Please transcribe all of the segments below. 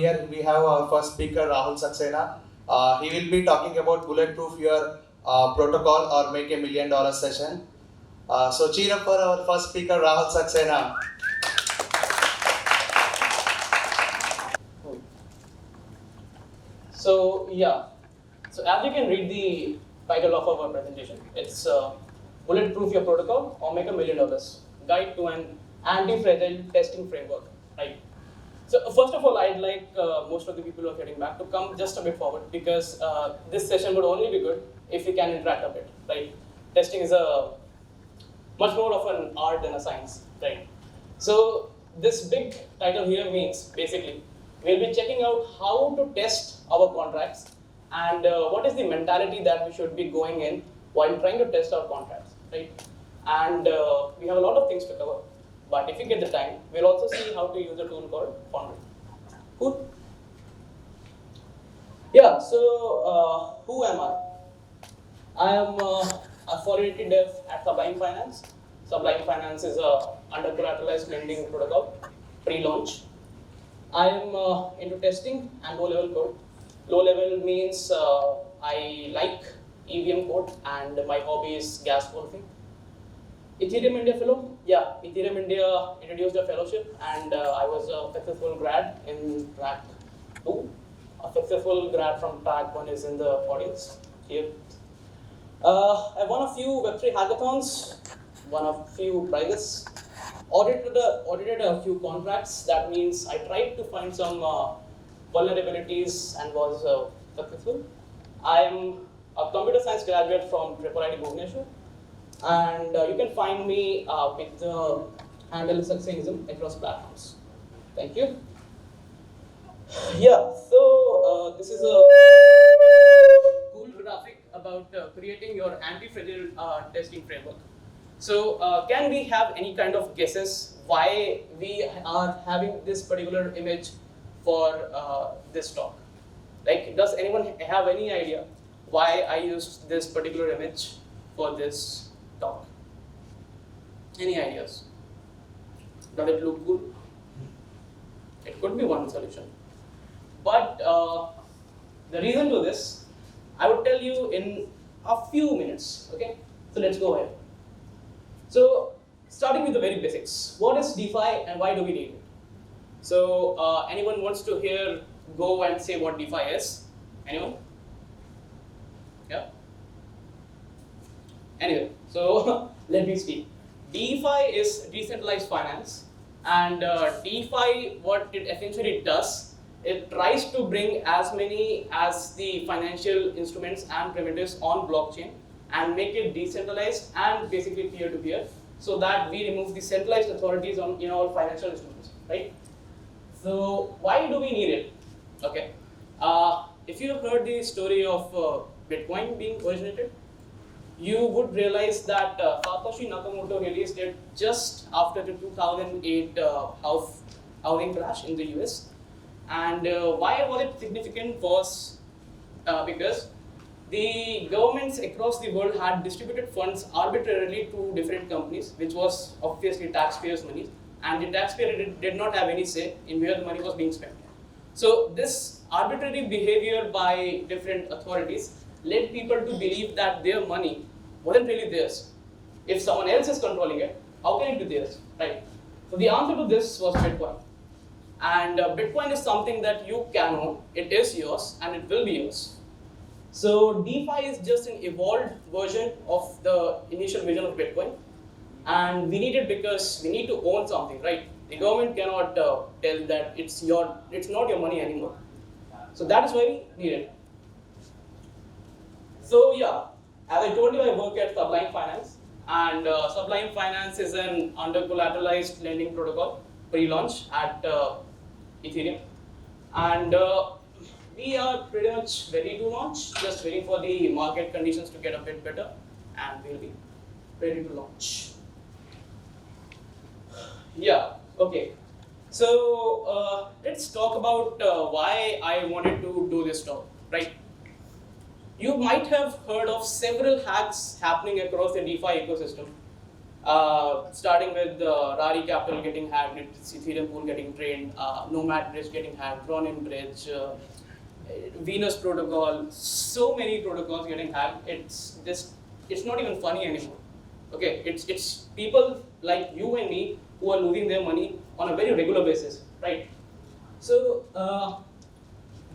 here we have our first speaker, Rahul Saxena. He will be talking about bulletproof your protocol or make $1 million session. So cheer up for our first speaker, Rahul Saxena. So as you can read the title of our presentation, it's Bulletproof Your Protocol or Make $1 Million, Guide to an Anti-Fragile Testing Framework, right? So first of all, I'd like most of the people who are heading back to come just a bit forward because this session would only be good if we can interact a bit, right? Testing is a much more of an art than a science, right? So this big title here means basically we'll be checking out how to test our contracts and what is the mentality that we should be going in while trying to test our contracts, right? And we have a lot of things to cover, but if you get the time, we'll also see how to use a tool called Foundry. Cool? Yeah, so who am I? I am a foreign dev at Sublime Finance. Sublime Finance is a under-collateralized lending protocol, pre-launch. I am into testing and low-level code. Low-level means I like EVM code and my hobby is gas wolfing. Ethereum India fellow, yeah, Ethereum India introduced a fellowship and I was a successful grad in track 2. A successful grad from track 1 is in the audience here. I won a few Web3 hackathons, won a few prizes, audited a few contracts. That means I tried to find some vulnerabilities and was successful. I am a computer science graduate from IIIT Bhubaneswar, and you can find me with the handle Saxena across platforms. Thank you. Yeah, so this is a cool graphic about creating your anti-fragile testing framework. So can we have any kind of guesses why we are having this particular image for this talk? Like, does anyone have any idea why I used this particular image for this talk? Any ideas? Does it look cool? It could be one solution. But the reason to this, I would tell you in a few minutes, okay? So let's go ahead. So starting with the very basics, what is DeFi and why do we need it? So anyone wants to hear, go and say what DeFi is? Anyone? Yeah? Anyway, so let me speak. DeFi is decentralized finance, and DeFi, what it essentially does, it tries to bring as many as the financial instruments and primitives on blockchain and make it decentralized and basically peer-to-peer, so that we remove the centralized authorities on all financial instruments, right? So why do we need it? Okay, if you have heard the story of Bitcoin being originated, you would realize that Satoshi Nakamoto released it just after the 2008 housing crash in the US. And why was it significant was because the governments across the world had distributed funds arbitrarily to different companies, which was obviously taxpayers' money, and the taxpayer did not have any say in where the money was being spent. So this arbitrary behavior by different authorities led people to believe that their money wasn't really theirs. If someone else is controlling it, how can it be theirs, right? So the answer to this was Bitcoin. And Bitcoin is something that you can own, it is yours, and it will be yours. So DeFi is just an evolved version of the initial vision of Bitcoin, and we need it because we need to own something, right? The government cannot tell that it's not your money anymore. So that is why we need it. So yeah, as I told you, I work at Sublime Finance, and Sublime Finance is an under-collateralized lending protocol, pre-launch at Ethereum, and we are pretty much ready to launch, just waiting for the market conditions to get a bit better, and we'll be ready to launch. Yeah, okay. So let's talk about why I wanted to do this talk, right? You might have heard of several hacks happening across the DeFi ecosystem. Starting with Rari Capital getting hacked, it's Ethereum pool getting drained, Nomad Bridge getting hacked, Ronin Bridge, Venus protocol, so many protocols getting hacked. It's not even funny anymore. Okay, it's people like you and me who are losing their money on a very regular basis, right? So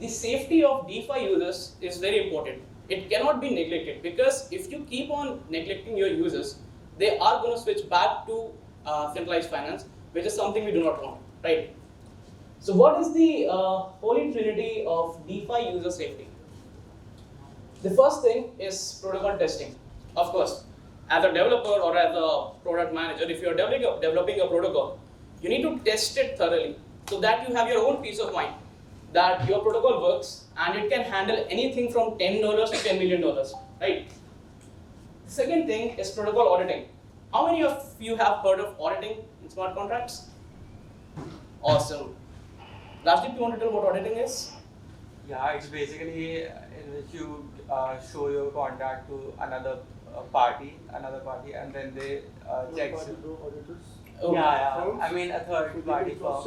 the safety of DeFi users is very important. It cannot be neglected because if you keep on neglecting your users, they are going to switch back to centralized finance, which is something we do not want, right? So what is the holy trinity of DeFi user safety? The first thing is protocol testing. Of course, as a developer or as a product manager, if you are developing a protocol, you need to test it thoroughly so that you have your own peace of mind that your protocol works and it can handle anything from $10 to $10 million, right? The second thing is protocol auditing. How many of you have heard of auditing in smart contracts? Awesome. Rajdeep, you want to tell what auditing is? Yeah, it's basically in which you show your contract to another party, and then they check. Oh. Yeah. I mean, a third party firm.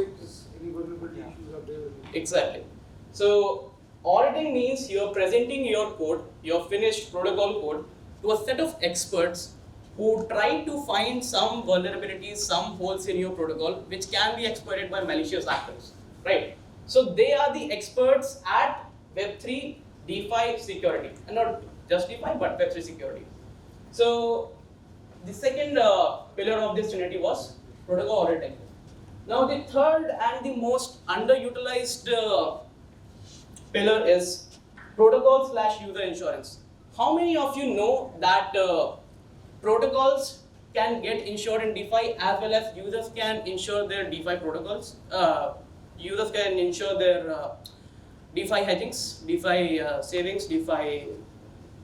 Exactly. So auditing means you're presenting your code, your finished protocol code, to a set of experts who try to find some vulnerabilities, some holes in your protocol, which can be exploited by malicious actors, right? So they are the experts at Web3 DeFi security, and not just DeFi, but Web3 security. So the second pillar of this trinity was protocol auditing. Now the third and the most underutilized pillar is protocol/user insurance. How many of you know that protocols can get insured in DeFi as well as users can insure their DeFi protocols? Users can insure their DeFi hedgings, DeFi savings, DeFi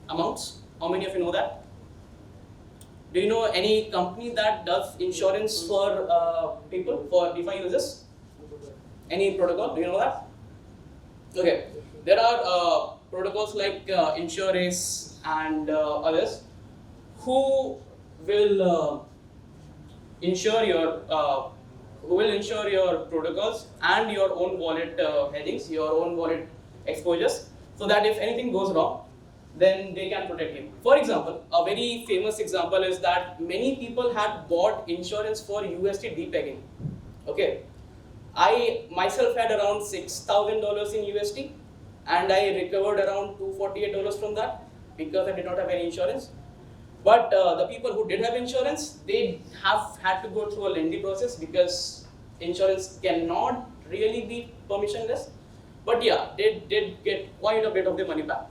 amounts. How many of you know that? Do you know any company that does insurance for people, for DeFi users? Any protocol? Do you know that? Okay. There are protocols like Insurace and others who will insure your protocols and your own wallet hedgings, your own wallet exposures, so that if anything goes wrong, then they can protect you. For example, a very famous example is that many people had bought insurance for USD depegging. Okay, I myself had around $6,000 in USD, and I recovered around $248 from that because I did not have any insurance. But the people who did have insurance, they have had to go through a lengthy process because insurance cannot really be permissionless. But yeah, they did get quite a bit of their money back.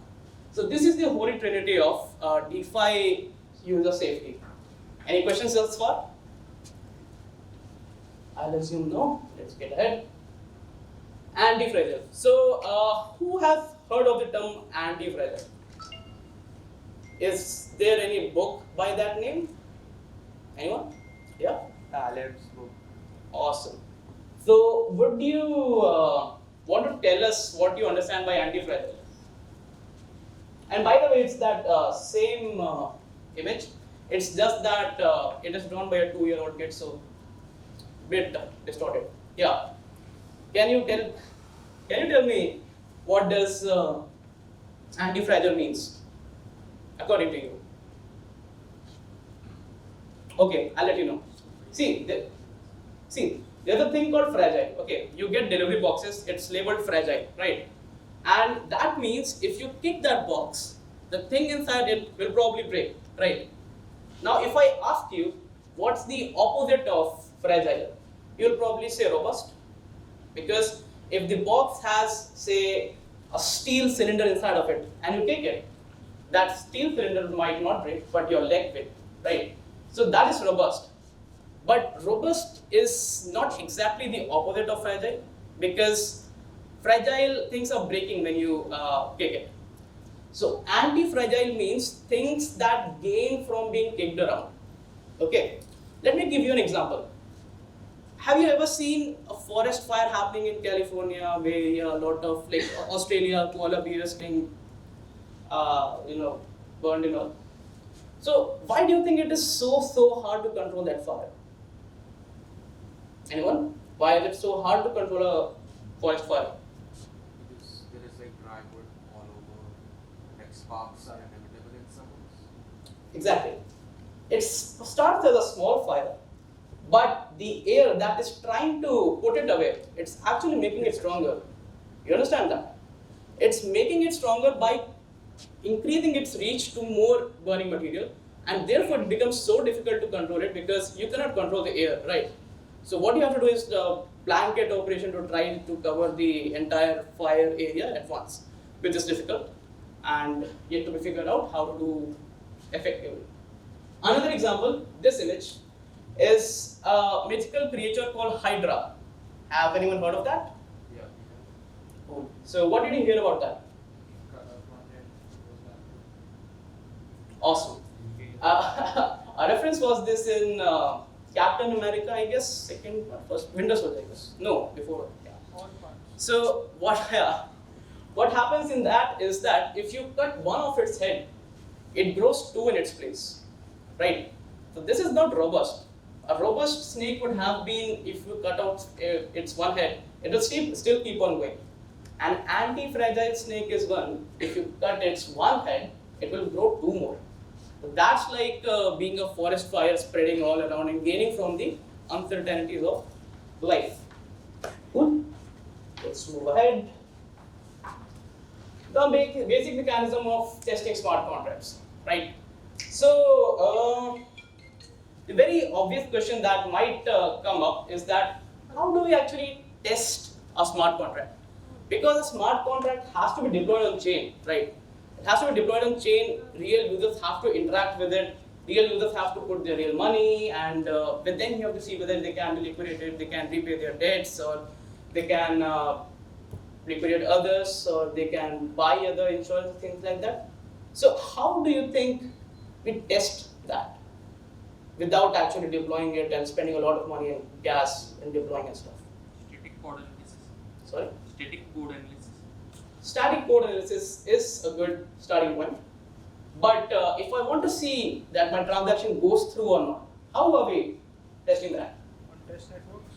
So this is the holy trinity of DeFi user safety. Any questions thus far? I'll assume no. Let's get ahead. Antifragile. So who has heard of the term antifragile? Is there any book by that name? Anyone? Yeah? Taleb's book. Awesome. So would you want to tell us what you understand by antifragile? And by the way, it's that same image. It's just that it is drawn by a 2-year-old kid, so bit distorted. Yeah. Can you tell me what does antifragile means according to you? Okay, I'll let you know. See, there's a thing called fragile. Okay, you get delivery boxes. It's labeled fragile, right? And that means if you kick that box, the thing inside it will probably break, right? Now, if I ask you what's the opposite of fragile, you'll probably say robust. Because if the box has, say, a steel cylinder inside of it and you take it, that steel cylinder might not break, but your leg will, right? So that is robust. But robust is not exactly the opposite of fragile, because fragile things are breaking when you kick it. So anti-fragile means things that gain from being kicked around. Okay, let me give you an example. Have you ever seen a forest fire happening in California, where a lot of, like Australia, koala bears getting, burned and all? So why do you think it is so hard to control that fire? Anyone? Why is it so hard to control a forest fire? Because there is like dry wood all over, like sparks are inevitable in summers. Exactly. It starts as a small fire, but the air that is trying to put it away, it's actually making it stronger. You understand that? It's making it stronger by increasing its reach to more burning material, and therefore it becomes so difficult to control it because you cannot control the air, right? So what you have to do is the blanket operation to try to cover the entire fire area at once, which is difficult and yet to be figured out how to do effectively. Another example, this image, is a mythical creature called Hydra. Have anyone heard of that? Yeah. Cool. So what did you hear about that? Cut off one head, goes back. Awesome. A reference was this in Captain America, I guess, second or first, Winter Soldier, I guess. No, before. Yeah. So what happens in that is that if you cut one of its head, it grows two in its place, right? So this is not robust. A robust snake would have been, if you cut out its one head, it will still keep on going. An anti-fragile snake is one, if you cut its one head, it will grow two more. So that's like being a forest fire spreading all around and gaining from the uncertainties of life. Cool? Let's move ahead. The basic mechanism of testing smart contracts, right? So, the very obvious question that might come up is that how do we actually test a smart contract? Because a smart contract has to be deployed on chain, right? It has to be deployed on chain, real users have to interact with it, real users have to put their real money, and but then you have to see whether they can be liquidated, they can repay their debts, or they can liquidate others, or they can buy other insurance, things like that. So how do you think we test that without actually deploying it and spending a lot of money and gas and deploying and stuff? Static code analysis. Sorry? Static code analysis. Static code analysis is a good starting point. But if I want to see that my transaction goes through or not, how are we testing that? On test networks?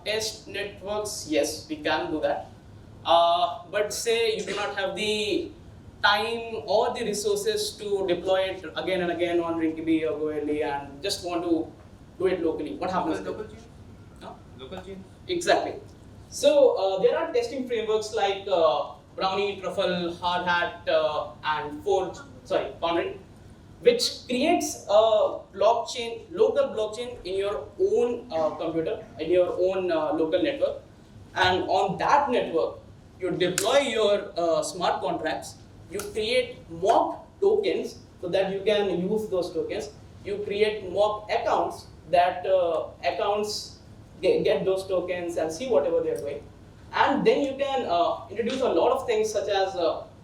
Test networks, yes, we can do that. But say you do not have the time or the resources to deploy it again and again on Rinkiby or Goerli and just want to do it locally. What happens? Local chains? Huh? Local chains? Exactly. So there are testing frameworks like Brownie, Truffle, Hard Hat, and Foundry, which creates a blockchain, local blockchain in your own computer, in your own local network, and on that network, you deploy your smart contracts. You create mock tokens so that you can use those tokens. You create mock accounts that accounts get those tokens and see whatever they are doing. And then you can introduce a lot of things such as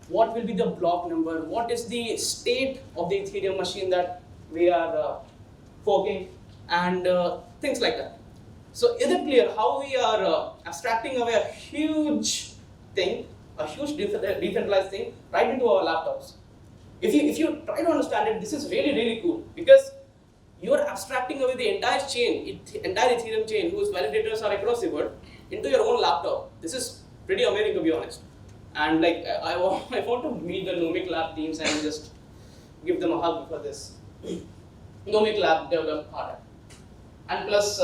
what will be the block number, what is the state of the Ethereum machine that we are forking, and things like that. So is it clear how we are abstracting away a huge thing, a huge decentralized thing, right into our laptops? If you try to understand it, this is really cool because you are abstracting away the entire chain, entire Ethereum chain, whose validators are across the world, into your own laptop. This is pretty amazing, to be honest. And like I want to meet the Nomic Lab teams and just give them a hug for this. Nomic Lab developed Hard Hat. And plus,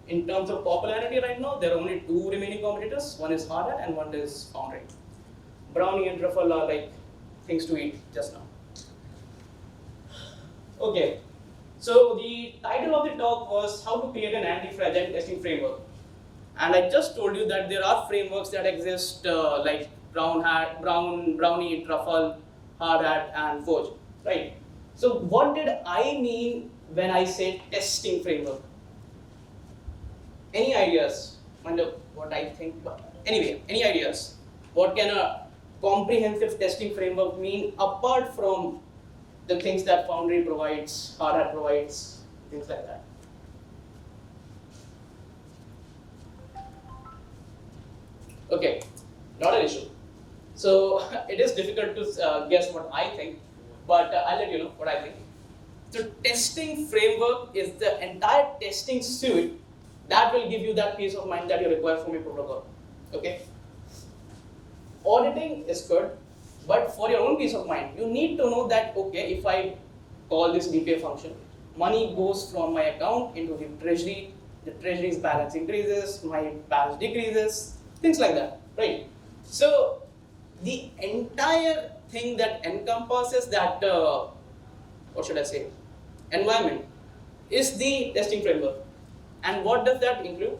in terms of popularity right now, there are only two remaining competitors. One is Hard Hat and one is Foundry. Brownie and Truffle are like things to eat just now. Okay, so the title of the talk was how to create an anti-fragile testing framework. And I just told you that there are frameworks that exist like Brownie, Truffle, Hard Hat, and Forge, right? So what did I mean when I say testing framework? Any ideas? Wonder what I think. Anyway, any ideas? What can a comprehensive testing framework mean apart from the things that Foundry provides, Hard Hat provides, things like that? Okay, not an issue. So it is difficult to guess what I think. but I'll let you know what I think. So testing framework is the entire testing suite that will give you that peace of mind that you require from your protocol. Okay. Auditing is good, but for your own peace of mind, you need to know that, okay, if I call this DPA function, money goes from my account into the treasury's balance increases, my balance decreases, things like that, right? So the entire thing that encompasses that, what should I say, environment is the testing framework. And what does that include?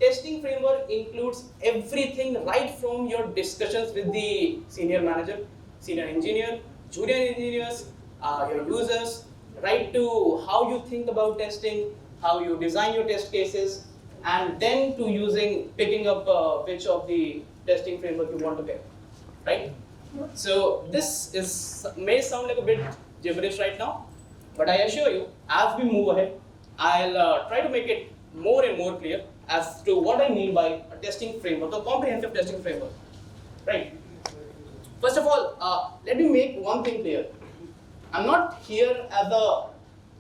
Testing framework includes everything right from your discussions with the senior manager, senior engineer, junior engineers, your users, right to how you think about testing, how you design your test cases, and then to picking up which of the testing framework you want to get, right? So this may sound like a bit gibberish right now, but I assure you, as we move ahead, I'll try to make it more and more clear as to what I mean by a testing framework, a comprehensive testing framework, right? First of all, let me make one thing clear. I'm not here as a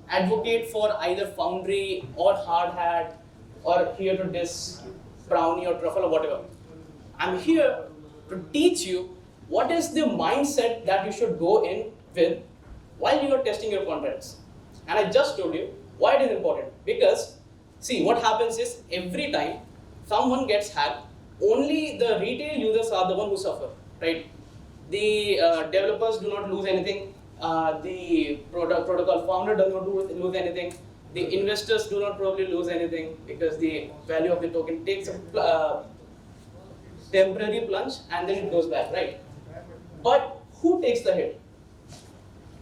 advocate for either Foundry or Hard Hat or here to diss Brownie or Truffle or whatever. I'm here to teach you what is the mindset that you should go in with while you are testing your contracts. And I just told you why it is important. Because, see, what happens is every time someone gets hacked, only the retail users are the one who suffer, right? The developers do not lose anything. The protocol founder does not lose anything. The investors do not probably lose anything because the value of the token takes a temporary plunge and then it goes back, right? But who takes the hit?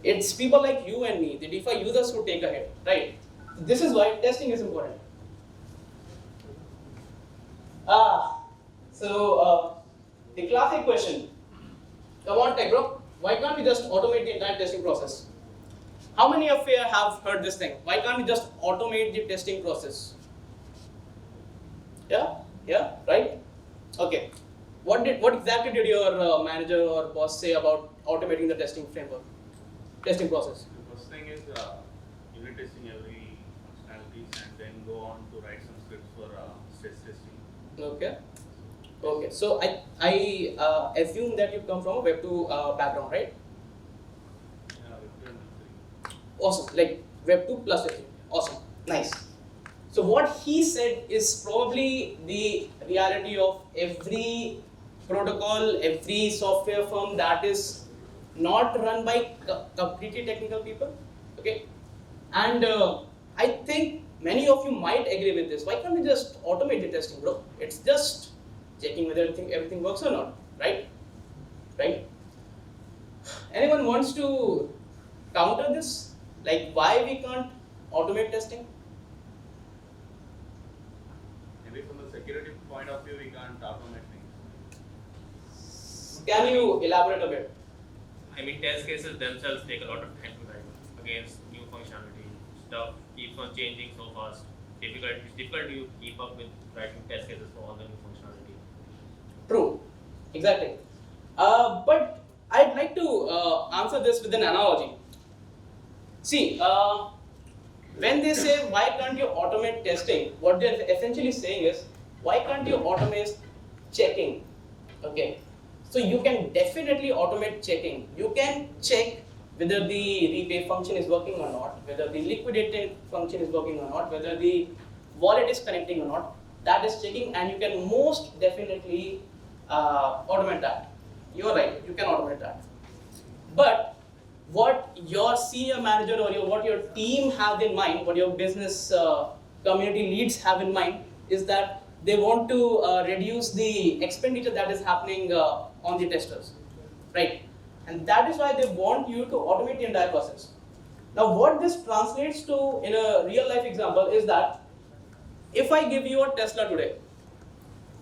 It's people like you and me, the DeFi users who take a hit, right? This is why testing is important. The classic question, come on tech bro, why can't we just automate the entire testing process? How many of you have heard this thing? Why can't we just automate the testing process? Yeah, right? Okay. What exactly did your manager or boss say about automating the testing process? The first thing is unit testing every functionalities and then go on to write some scripts for stress testing. Okay. So I assume that you come from a Web2 background, right? Yeah, Web2 and Web3. Awesome. Like Web2 plus Web3. Awesome. Nice. So what he said is probably the reality of every protocol, every software firm that is not run by completely technical people. Okay. And I think many of you might agree with this. Why can't we just automate the testing, bro? It's just checking whether everything works or not, right? Right? Anyone wants to counter this? Like why we can't automate testing? Maybe from the security point of view, we can't automate things. Can you elaborate a bit? I mean, test cases themselves take a lot of time to write against new functionality. Stuff keeps on changing so fast. It's difficult to keep up with writing test cases for all the new functionality. True, exactly. But I'd like to answer this with an analogy. See, when they say why can't you automate testing, what they're essentially saying is why can't you automate checking? Okay, so you can definitely automate checking. You can check whether the repay function is working or not, whether the liquidated function is working or not, whether the wallet is connecting or not. That is checking, and you can most definitely automate that. You're right, you can automate that. But what your senior manager or what your team have in mind, what your business community leads have in mind, is that they want to reduce the expenditure that is happening on the testers, right? And that is why they want you to automate the entire process. Now, what this translates to in a real life example is that if I give you a Tesla today,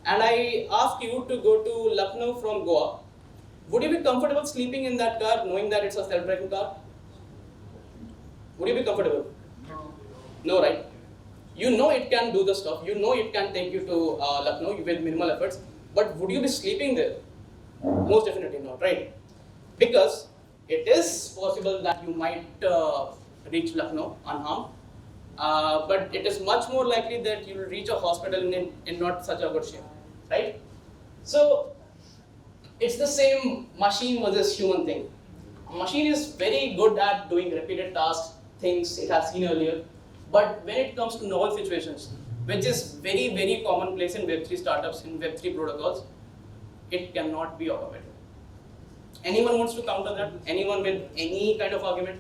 and I ask you to go to Lucknow from Goa, would you be comfortable sleeping in that car knowing that it's a self-driving car? Would you be comfortable? No, right? You know it can do the stuff, you know it can take you to Lucknow with minimal efforts, but would you be sleeping there? Most definitely not, right? Because it is possible that you might reach Lucknow unharmed, but it is much more likely that you will reach a hospital in not such a good shape, right? So it's the same machine versus human thing. A machine is very good at doing repeated tasks, things it has seen earlier, but when it comes to novel situations, which is very, very commonplace in Web3 startups, in Web3 protocols, it cannot be automated. Anyone wants to counter that? Anyone with any kind of argument?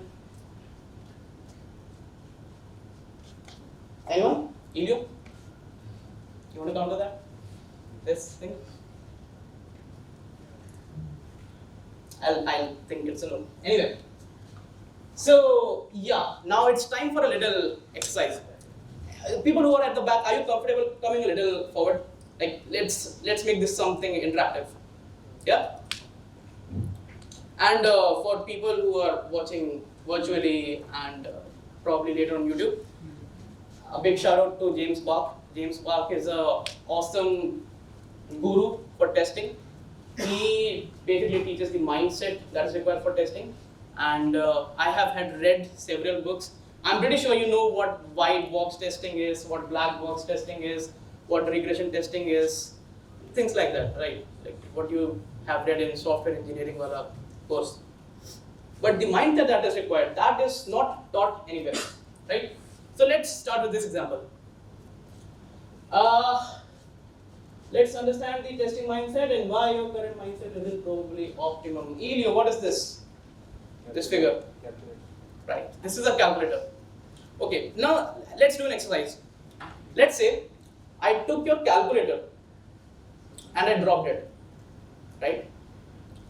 Anyone? Elio? You want to counter that? This thing? I'll think it's a no. Anyway. So, yeah, now it's time for a little exercise. People who are at the back, are you comfortable coming a little forward? Like, let's make this something interactive. Yeah? And for people who are watching virtually and probably later on YouTube, a big shout out to James Park. James Park is an awesome guru for testing. He basically teaches the mindset that is required for testing. And I have had read several books. I'm pretty sure you know what white box testing is, what black box testing is, what regression testing is, things like that, right? Like what you have read in software engineering course. But the mindset that is required, that is not taught anywhere, right? So let's start with this example. Let's understand the testing mindset and why your current mindset isn't probably optimum. Elio, what is this? This figure. Right. This is a calculator. Okay. Now let's do an exercise. Let's say I took your calculator and I dropped it, right?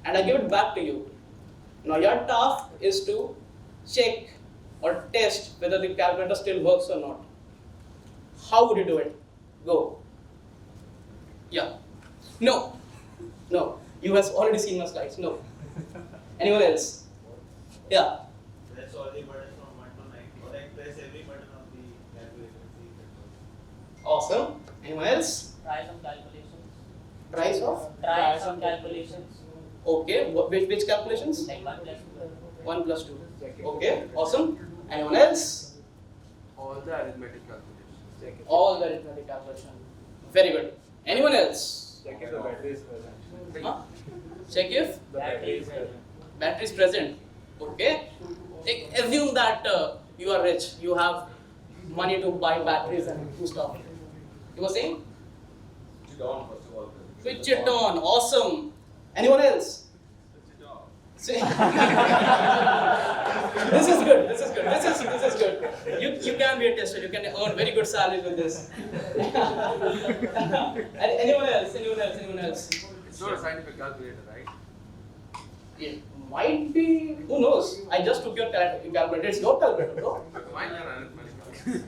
And I give it back to you. Now your task is to check or test whether the calculator still works or not. How would you do it? Go. Yeah. No. No. You have already seen my slides. No. Anyone else? Yeah. Press all the buttons from 1 to 9, or like press every button on the calculator and see if it works. Awesome. Anyone else? Try some calculations. Try of? Try some calculations. Okay. Which calculations? Like 1 plus 2. 1 plus 2. Okay. Awesome. Anyone else? All the arithmetic calculations. All the arithmetic calculation. Very good. Anyone else? Check if the battery is present. Huh? Check if Battery is present. battery is present. Okay. Assume that you are rich. You have money to buy batteries and do stuff. You were saying? Switch it on first of all. Switch it on. Awesome. Anyone else? Switch it off. This is good. This is good. This is good. You can be a tester. You can earn very good salary with this. Anyone else? Anyone else? It's not a scientific calculator, right? It might be. Who knows? I just took your calculator. It's your calculator, bro. Mine are arithmetic.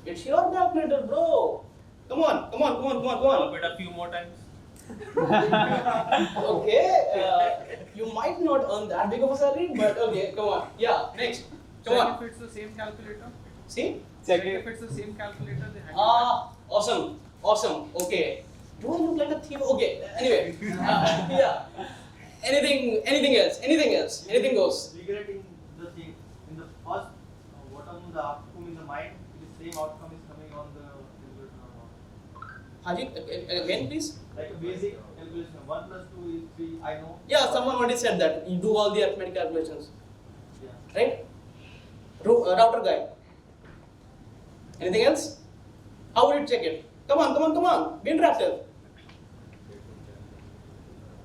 It's your calculator, bro. Come on. Drop it a few more times. Okay. You might not earn that big of a salary, but okay. Come on. Yeah. Next. Come on. Check if it's the same calculator. See? Check if it's the same calculator they had. Awesome. Okay. Do I look like a thief? Okay. Anyway. Yeah. Anything else? Anything goes. Regretting the thing in the first, whatever the outcome in the mind, the same outcome is coming on the calculator or not. Haji, again, please. Like a basic calculation, 1 plus 2 is 3. I know. Yeah, someone already said that. You do all the arithmetic calculations, Yeah. right? Router guy. Anything else? How would you check it? Come on. Be interactive.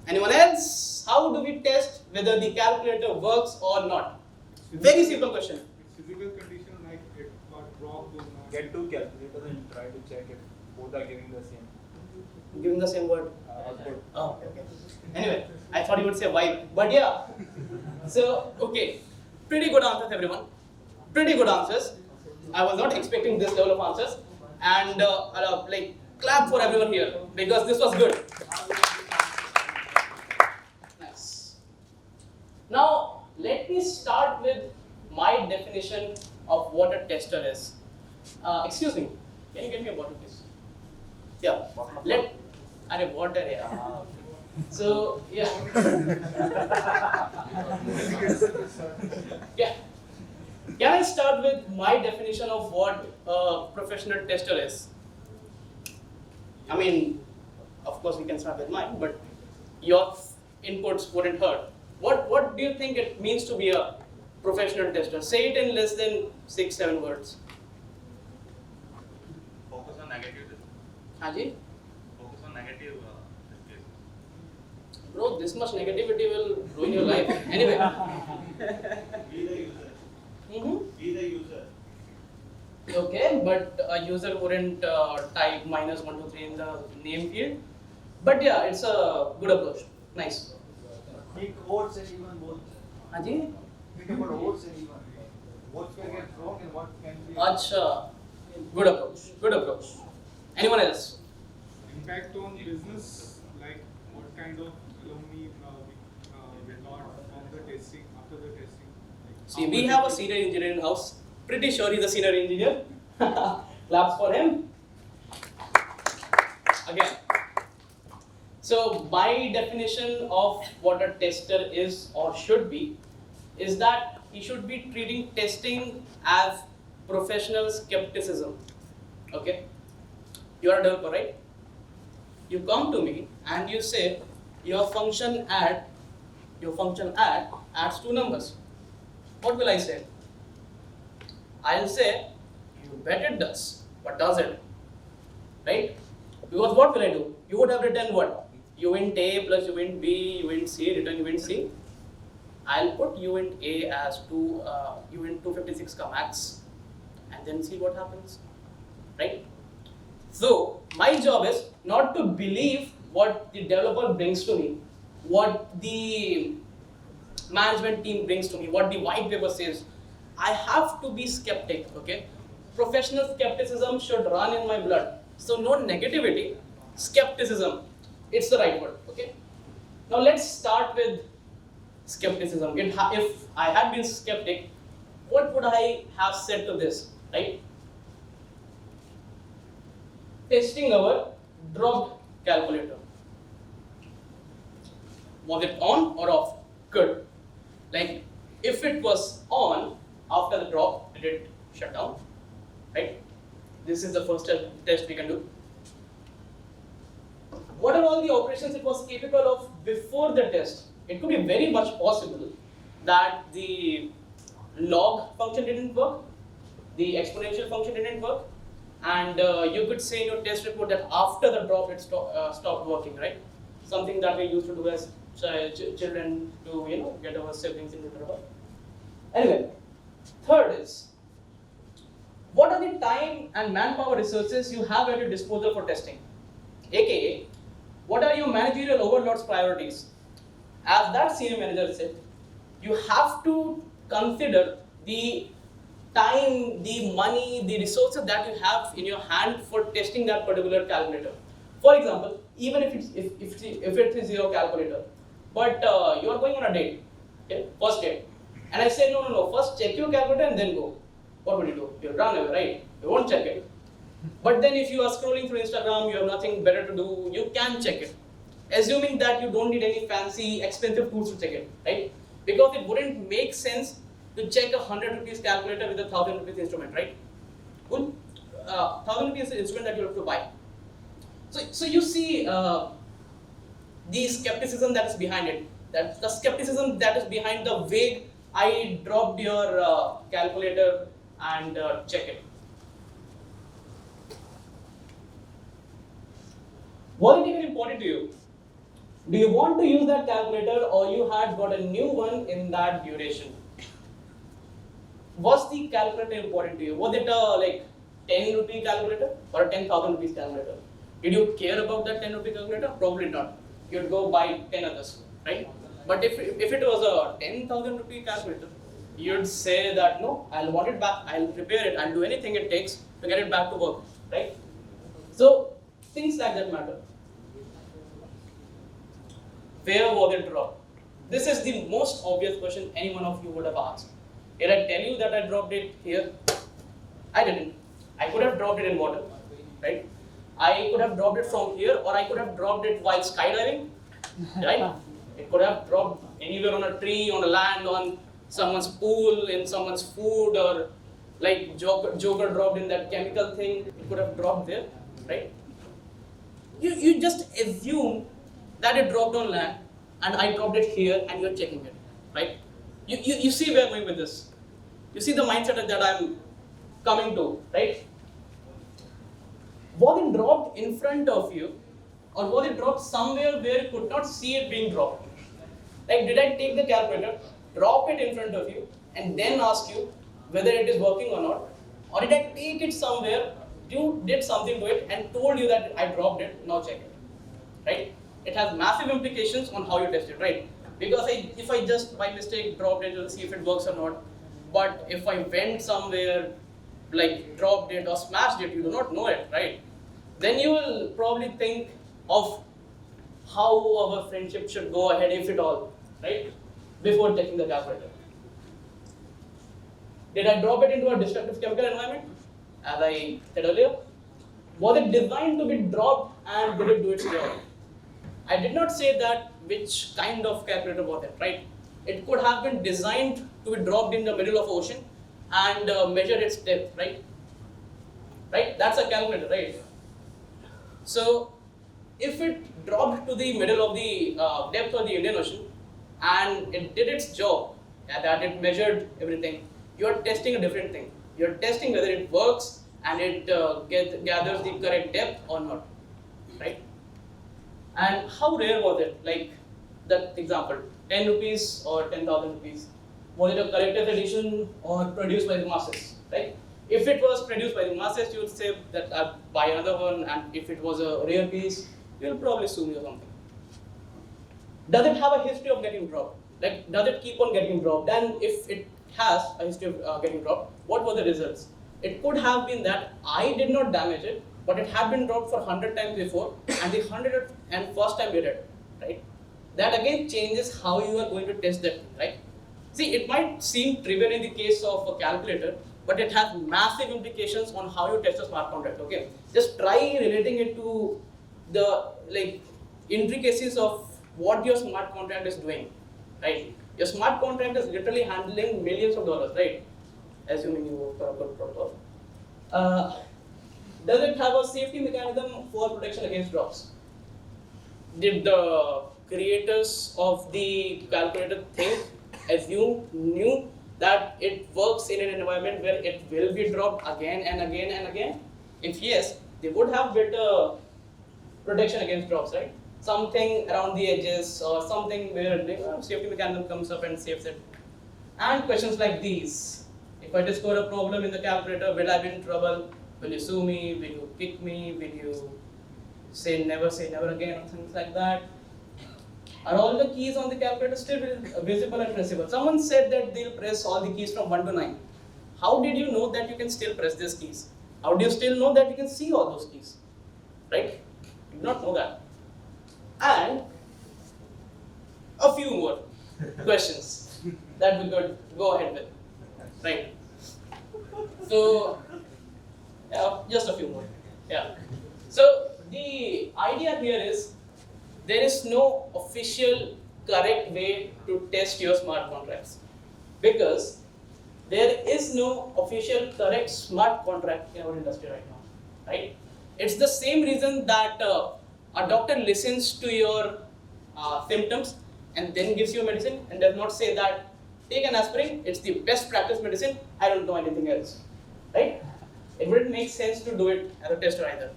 Anyone else? How do we test whether the calculator works or not? Very simple question. Physical condition like it got dropped. Get two calculators and try to check if both are giving the same Giving the same word. output. Oh, okay. Anyway, I thought you would say vibe, but yeah. So, okay. Pretty good answers, everyone. Pretty good answers. I was not expecting this level of answers. And like, clap for everyone here because this was good. Nice. Now, let me start with my definition of what a tester is. Excuse me. Can you get me a bottle, please? Yeah. Water. Yeah. So yeah. Yeah. Can I start with my definition of what a professional tester is? I mean, of course we can start with mine, but your inputs wouldn't hurt. What do you think it means to be a professional tester? Say it in less than 6-7 words. Focus on negative. Haji? Focus on negative test cases. Bro, this much negativity will ruin your life. Anyway. Be the user. Mm-hmm. Be the user. Okay, but a user wouldn't type -123 in the name field. But yeah, it's a good approach. Nice. Think odds and even both. Haji? Think about odds and even. What can get wrong and what can be. Acha. Good approach. Good approach. Anyone else? Impact on business, like what kind of alumni we got from the testing, after the testing. Like See, we have a senior engineer in house. Pretty sure he's a senior engineer. Claps for him. Again. So my definition of what a tester is or should be is that he should be treating testing as professional skepticism. Okay? You are a developer, right? You come to me and you say your function add adds 2 numbers. What will I say? I'll say, you bet it does, but does it? Right? Because what will I do? You would have written what? Uint A plus uint B, uint C, return uint C. I'll put uint A as uint 256 max and then see what happens. Right? So, my job is not to believe what the developer brings to me, what the management team brings to me, what the white paper says. I have to be skeptic, okay? Professional skepticism should run in my blood. So no negativity, skepticism. It's the right word, okay? Now let's start with skepticism. If I had been skeptic, what would I have said to this, right? Testing our dropped calculator. Was it on or off? Good. Like, if it was on, after the drop, did it shut down? Right? This is the first test we can do. What are all the operations it was capable of before the test? It could be very much possible that the log function didn't work, the exponential function didn't work, and you could say in your test report that after the drop it stopped working, right? Something that we used to do as children to get our siblings into trouble. Anyway, third is, what are the time and manpower resources you have at your disposal for testing? AKA, what are your managerial overlord's priorities? As that senior manager said, you have to consider the time, the money, the resources that you have in your hand for testing that particular calculator. For example, even if it is your calculator, but you are going on a date, okay, first date, and I say no, first check your calculator and then go. What would you do? You'll run away, right? You won't check it. But then if you are scrolling through Instagram, you have nothing better to do, you can check it. Assuming that you don't need any fancy, expensive tools to check it, right? Because it wouldn't make sense to check a 100 rupees calculator with a 1000 rupees instrument, right? Cool? 1000 rupees instrument that you have to buy. So you see the skepticism that is behind it. That the skepticism that is behind the vague, I dropped your calculator and check it. Was it even important to you? Do you want to use that calculator or you had got a new one in that duration? Was the calculator important to you? Was it a 10 rupee calculator or a 10,000 rupees calculator? Did you care about that 10 rupee calculator? Probably not. You'd go buy 10 others, right? But if it was a 10,000 rupee calculator, you'd say that no, I'll want it back, I'll repair it, I'll do anything it takes to get it back to work, right? So things like that matter. Where was it dropped? This is the most obvious question any one of you would have asked. Did I tell you that I dropped it here? I didn't. I could have dropped it in water, right? I could have dropped it from here, or I could have dropped it while skydiving, right? It could have dropped anywhere on a tree, on a land, on someone's pool, in someone's food, or like Joker dropped in that chemical thing. It could have dropped there, right? You just assume that it dropped on land and I dropped it here and you're checking it, right? You see where I'm going with this. You see the mindset that I'm coming to, right? Was it dropped in front of you, or was it dropped somewhere where you could not see it being dropped? Like, did I take the calculator, drop it in front of you, and then ask you whether it is working or not? Or did I take it somewhere, you did something to it, and told you that I dropped it, now check it, right? It has massive implications on how you test it, right? Because if I just by mistake dropped it, you'll see if it works or not. But if I went somewhere, like dropped it or smashed it, you do not know it, right? Then you will probably think of how our friendship should go ahead, if at all, right? Before checking the calculator. Did I drop it into a destructive chemical environment? As I said earlier, was it designed to be dropped and did it do its job? I did not say that which kind of calculator was it, right? It could have been designed to be dropped in the middle of ocean and measure its depth, right? Right? That's a calculator, right? So, if it dropped to the middle of the depth of the Indian Ocean and it did its job, that it measured everything, you are testing a different thing. You are testing whether it works and it gathers the correct depth or not, right? And how rare was it? Like that example, 10 rupees or 10,000 rupees. Was it a collector's edition or produced by the masses, right? If it was produced by the masses, you would say that I'll buy another one, and if it was a rare piece, you'll probably sue me or something. Does it have a history of getting dropped? Like, does it keep on getting dropped? And if it has a history of getting dropped, what were the results? It could have been that I did not damage it, but it had been dropped for 100 times before, and the 101st time did it, right? That again changes how you are going to test that, right? See, it might seem trivial in the case of a calculator, but it has massive implications on how you test a smart contract, okay? Just try relating it to the intricacies of what your smart contract is doing, right? Your smart contract is literally handling millions of dollars, right? Assuming you work for a good protocol. Does it have a safety mechanism for protection against drops? Did the creators of the calculator knew that it works in an environment where it will be dropped again and again and again? If yes, they would have built a protection against drops, right? Something around the edges or something where the safety mechanism comes up and saves it. And questions like these. If I discover a problem in the calculator, will I be in trouble? Will you sue me? Will you kick me? Will you say never again, or things like that? Are all the keys on the calculator still visible and pressable? Someone said that they'll press all the keys from 1 to 9. How did you know that you can still press these keys? How do you still know that you can see all those keys? Right? You do not know that. And a few more questions that we could go ahead with. Right? So, just a few more. Yeah. So, the idea here is there is no official correct way to test your smart contracts, because there is no official correct smart contract in our industry right now, right? It's the same reason that a doctor listens to your symptoms and then gives you a medicine and does not say that take an aspirin, it's the best practice medicine, I don't know anything else, right? It wouldn't make sense to do it as a tester either.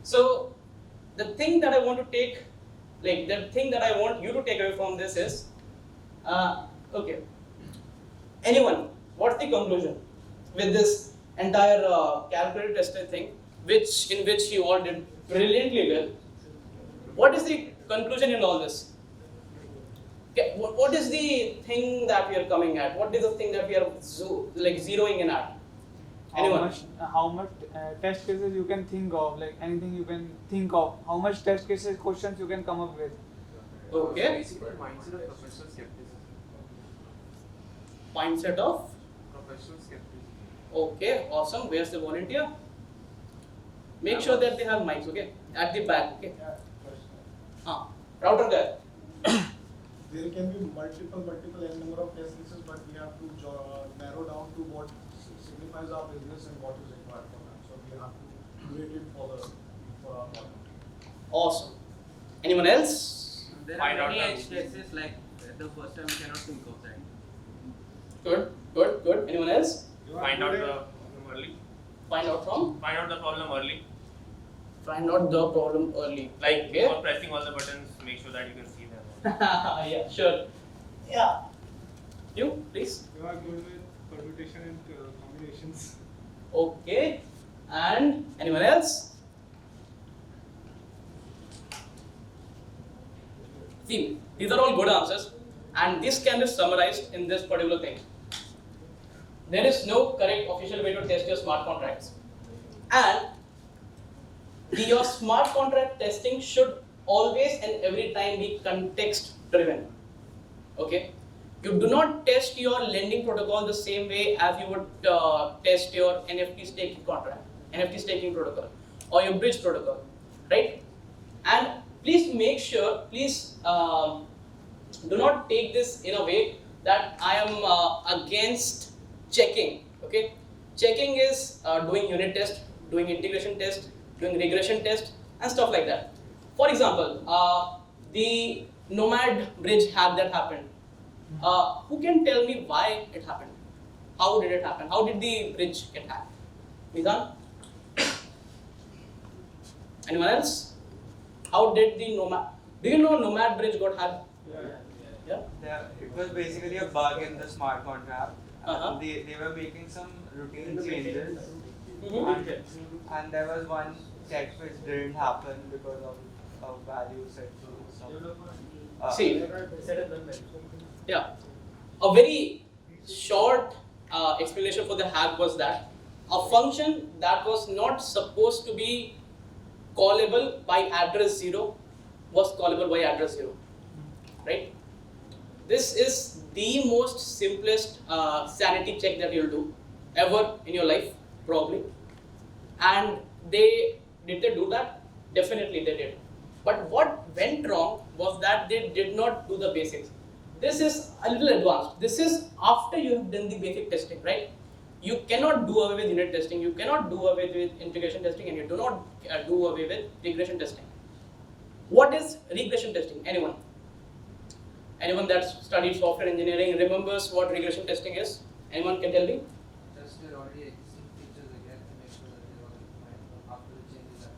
So the thing that I want to take, the thing that I want you to take away from this is, okay, anyone, what's the conclusion with this entire calculator tester thing, in which you all did brilliantly well? What is the conclusion in all this? Okay, what is the thing that we are coming at? What is the thing that we are zeroing in at? Anyone? How much test cases you can think of, anything you can think of, how much test cases questions you can come up with. Okay. Basically, mindset of professional skepticism. Mindset of? Professional skepticism. Okay, awesome. Where's the volunteer? Make sure that they have mics, okay? At the back, okay? Router guy. There can be multiple n number of test cases, but we have to narrow down to what signifies our business and what is required for that. So we have to create it for our product. Awesome. Anyone else? There Find are out many the- edge cases, like at the first time we cannot think of that. Good. Anyone else? You are Find out good the at- problem early. Find out from? Find out the problem early. Find out the problem early. Like Okay. before pressing all the buttons, make sure that you can see them. Yeah, sure. Yeah. You, please. You are good with permutation and combinations. Okay. And anyone else? See, these are all good answers, and this can be summarized in this particular thing. There is no correct official way to test your smart contracts, and your smart contract testing should always and every time be context driven. Okay, you do not test your lending protocol the same way as you would test your NFT staking contract, NFT staking protocol, or your bridge protocol, right? And please make sure, do not take this in a way that I am against checking. Okay, checking is doing unit test, doing integration test, doing regression test, and stuff like that. For example, the Nomad bridge hack that happened. Who can tell me why it happened? How did it happen? How did the bridge get hacked? Mizan? Anyone else? How did the Nomad? Do you know Nomad bridge got hacked? Yeah. It was basically a bug in the smart contract. Uh-huh. They were making some routine changes, Mhm. and there was one check which didn't happen because of a value set to some. See, yeah, a very short explanation for the hack was that a function that was not supposed to be callable by address 0 was callable by address 0, right? This is the most simplest sanity check that you'll do ever in your life, probably. And did they do that? Definitely they did. But what went wrong was that they did not do the basics. This is a little advanced. This is after you have done the basic testing, right? You cannot do away with unit testing, you cannot do away with integration testing, and you do not do away with regression testing. What is regression testing? Anyone? Anyone that's studied software engineering remembers what regression testing is? Anyone can tell me? Test your already existing features again to make sure that they are fine after the changes are.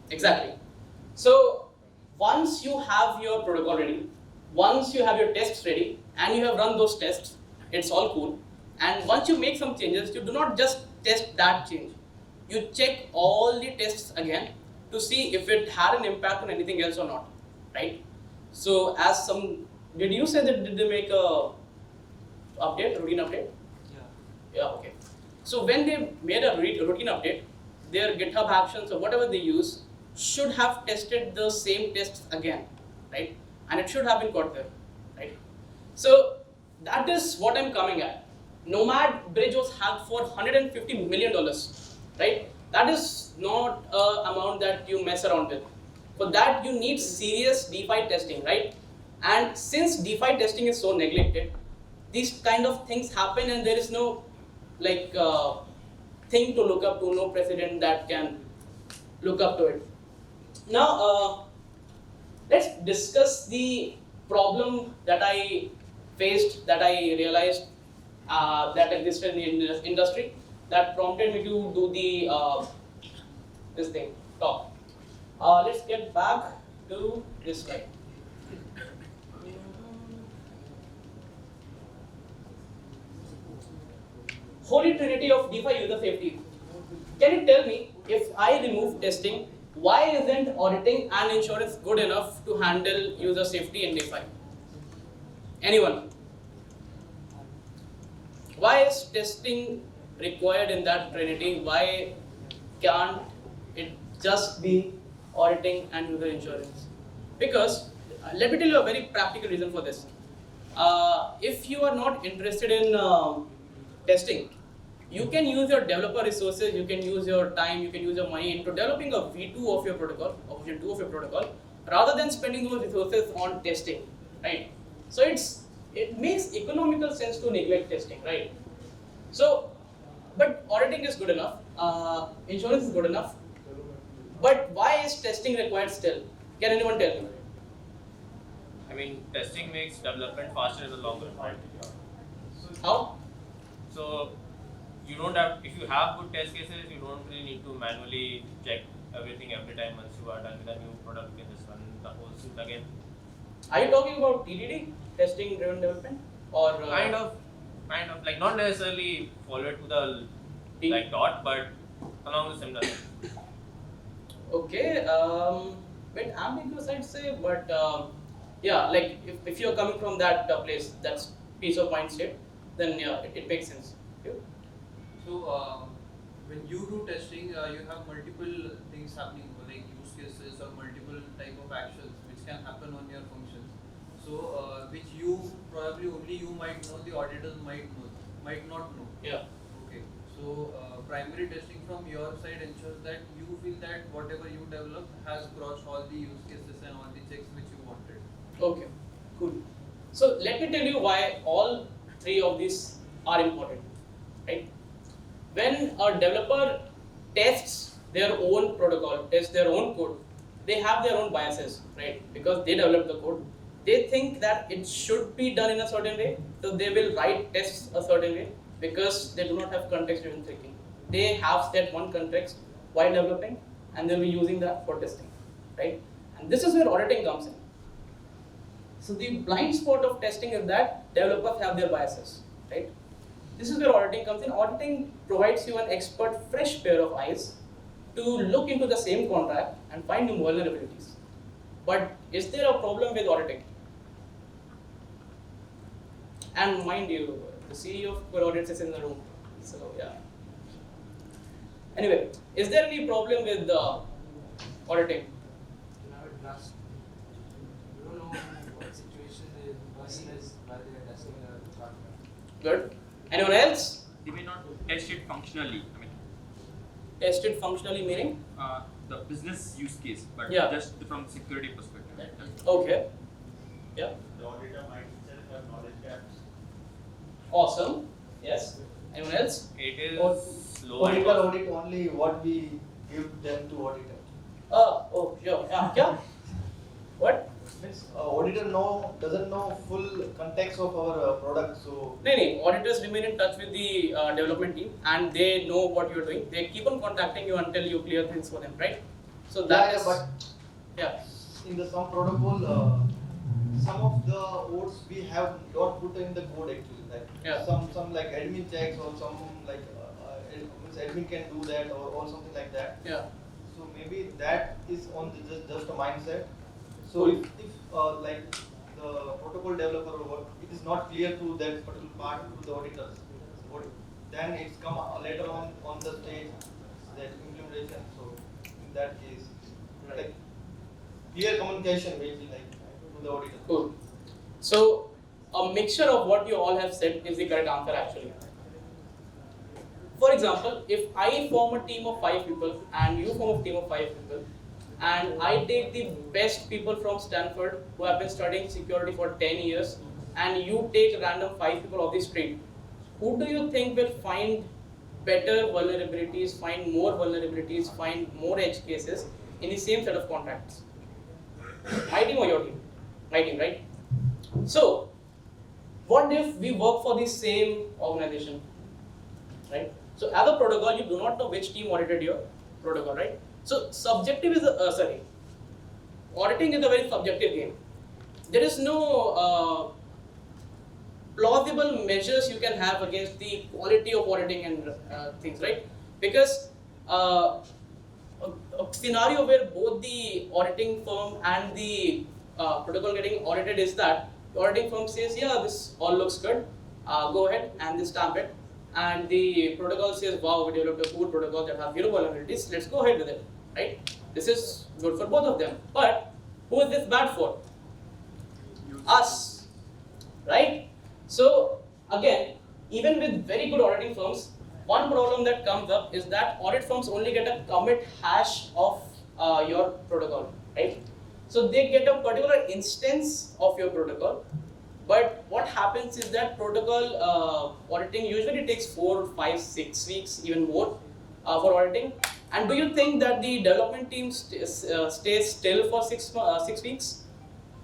Exactly. So once you have your protocol ready, once you have your tests ready, and you have run those tests, it's all cool. And once you make some changes, you do not just test that change. You check all the tests again to see if it had an impact on anything else or not, right? So did you say that did they make a routine update? Yeah, okay. So when they made a routine update, their GitHub actions or whatever they use should have tested the same tests again, right? And it should have been caught there, right? So that is what I'm coming at. Nomad bridge was hacked for $150 million, right? That is not an amount that you mess around with. For that, you need serious DeFi testing, right? And since DeFi testing is so neglected, these kind of things happen and there is no thing to look up to, no precedent that can look up to it. Now, let's discuss the problem that I faced, that I realized that existed in the industry, that prompted me to do the talk. Let's get back to this slide. Holy trinity of DeFi user safety. Can you tell me, if I remove testing, why isn't auditing and insurance good enough to handle user safety in DeFi? Anyone? Why is testing required in that trinity? Why can't it just be auditing and user insurance? Because, let me tell you a very practical reason for this. If you are not interested in testing, you can use your developer resources, you can use your time, you can use your money into developing a V2 of your protocol, or version 2 of your protocol, rather than spending those resources on testing, right? So it makes economical sense to neglect testing, right? So, but auditing is good enough, insurance is good enough, but why is testing required still? Can anyone tell me? I mean, testing makes development faster in the long run, right? How? So you don't have, if you have good test cases, you don't really need to manually check everything every time once you are done with a new product. You can just run the whole suit again. Are you talking about TDD, testing driven development, or Kind of, like not necessarily follow it to the like dot, but along the similar lines. Okay, bit ambiguous I'd say, but yeah, like if you're coming from that place, that's peace of mind state, then yeah, it makes sense. You? So when you do testing, you have multiple things happening, like use cases or multiple type of actions which can happen on your functions. So which you probably only you might know, the auditors might not know. Yeah. Okay. So primary testing from your side ensures that you feel that whatever you develop has crossed all the use cases and all the checks which you wanted. Okay, cool. So let me tell you why all three of these are important, right? When a developer tests their own protocol, tests their own code, they have their own biases, right? Because they develop the code. They think that it should be done in a certain way, so they will write tests a certain way because they do not have context-driven thinking. They have set one context while developing, and they'll be using that for testing, right? And this is where auditing comes in. So the blind spot of testing is that developers have their biases, right? This is where auditing comes in. Auditing provides you an expert, fresh pair of eyes to look into the same contract and find new vulnerabilities. But is there a problem with auditing? And mind you, the CEO of Core Audits is in the room. So yeah. Anyway, is there any problem with auditing? You have a trust. You don't know what situation the person is while they are testing the product. Good. Anyone else? They may not test it functionally. I mean, Test it functionally meaning? the business use case, but Yeah. just from security perspective. Okay. Yeah. The auditor might itself have knowledge gaps. Awesome. Yes. Anyone else? It is slow. Auditor audit only what we give them to auditor. Oh, sure. Yeah. Yeah. What? Means auditor doesn't know full context of our product, so No. Auditors remain in touch with the development team, and they know what you're doing. They keep on contacting you until you clear things for them, right? So that is. but Yeah. in the some protocol, some of the codes we have not put in the code actually. Like Yeah. some like admin checks or some like means admin can do that or something like that. Yeah. So maybe that is on the just a mindset. So Cool. if like the protocol developer or what, it is not clear to that particular part to the auditors, then it's come later on the stage that implementation. So in that case, like clear communication will be like to the auditor. Cool. So a mixture of what you all have said is the correct answer actually. For example, if I form a team of 5 people and you form a team of 5 people, and I take the best people from Stanford who have been studying security for 10 years, and you take random 5 people off the street, who do you think will find better vulnerabilities, find more vulnerabilities, find more edge cases in the same set of contracts? My team or your team? My team, right? So, what if we work for the same organization, right? So, as a protocol, you do not know which team audited your protocol, right? So, subjective is auditing is a very subjective game. There is no plausible measures you can have against the quality of auditing and things, right? Because a scenario where both the auditing firm and the protocol getting audited is that the auditing firm says, yeah, this all looks good, go ahead and they stamp it. And the protocol says, wow, we developed a cool protocol that has 0 vulnerabilities, let's go ahead with it, right? This is good for both of them. But who is this bad for? Us, right? So again, even with very good auditing firms, one problem that comes up is that audit firms only get a commit hash of your protocol, right? So they get a particular instance of your protocol. But what happens is that protocol auditing usually takes 4, 5, 6 weeks, even more for auditing. And do you think that the development team stays still for 6 weeks?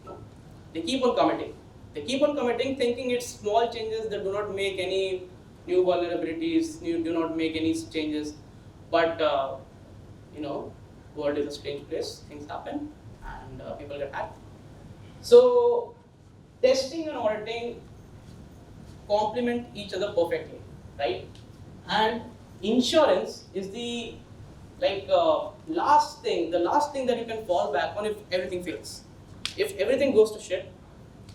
No. They keep on committing. They keep on committing, thinking it's small changes that do not make any new vulnerabilities, do not make any changes. But world is a strange place. Things happen, and people get hacked. So testing and auditing complement each other perfectly, right? And insurance is the last thing that you can fall back on if everything fails. If everything goes to shit,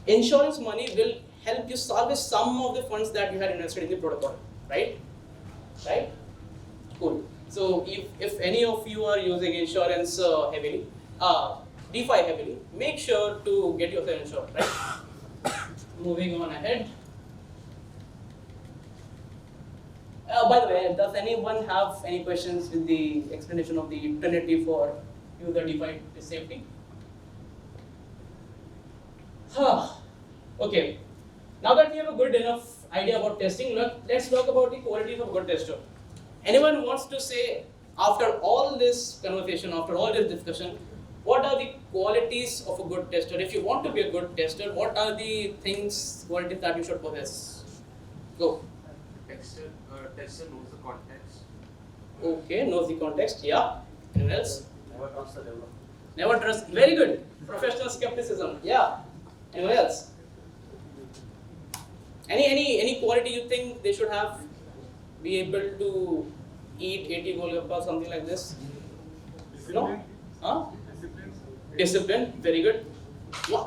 insurance money will help you salvage some of the funds that you had invested in the protocol, right? Right? Cool. So if any of you are using insurance heavily, DeFi heavily, make sure to get yourself insured, right? Moving on ahead. By the way, does anyone have any questions with the explanation of the trinity for user defined safety? Okay. Now that we have a good enough idea about testing, let's talk about the qualities of a good tester. Anyone wants to say, after all this conversation, after all this discussion, what are the qualities of a good tester? If you want to be a good tester, what are the qualities that you should possess? Go. Tester knows the context. Okay, knows the context. Yeah. Anyone else? Never trust the developer. Never trust. Very good. Professional skepticism. Yeah. Anyone else? Any quality you think they should have? Be able to eat 80 golgappa, something like this? Discipline. No? Huh? Discipline. Discipline. Very good.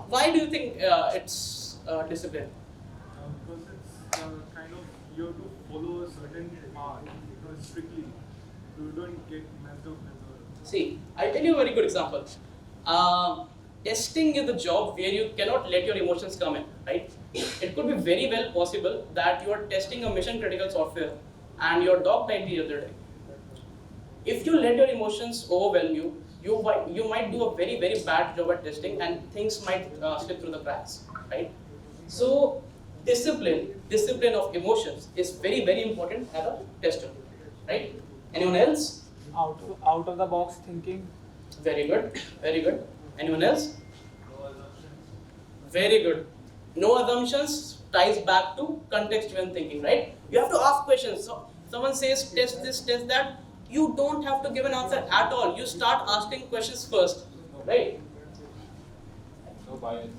Why do you think it's discipline? Because it's kind of, you have to follow a certain path, strictly. You don't get messed up with the... See, I'll tell you a very good example. Testing is a job where you cannot let your emotions come in, right? It could be very well possible that you are testing a mission critical software and your dog died the other day. If you let your emotions overwhelm you, you might do a very, very bad job at testing and things might slip through the cracks, right? So discipline of emotions is very, very important as a tester, right? Anyone else? Out of the box thinking. Very good, very good. Anyone else? No assumptions. Very good. No assumptions ties back to context-driven thinking, right? You have to ask questions. So someone says test this, test that. You don't have to give an answer at all. You start asking questions first, right? No bias.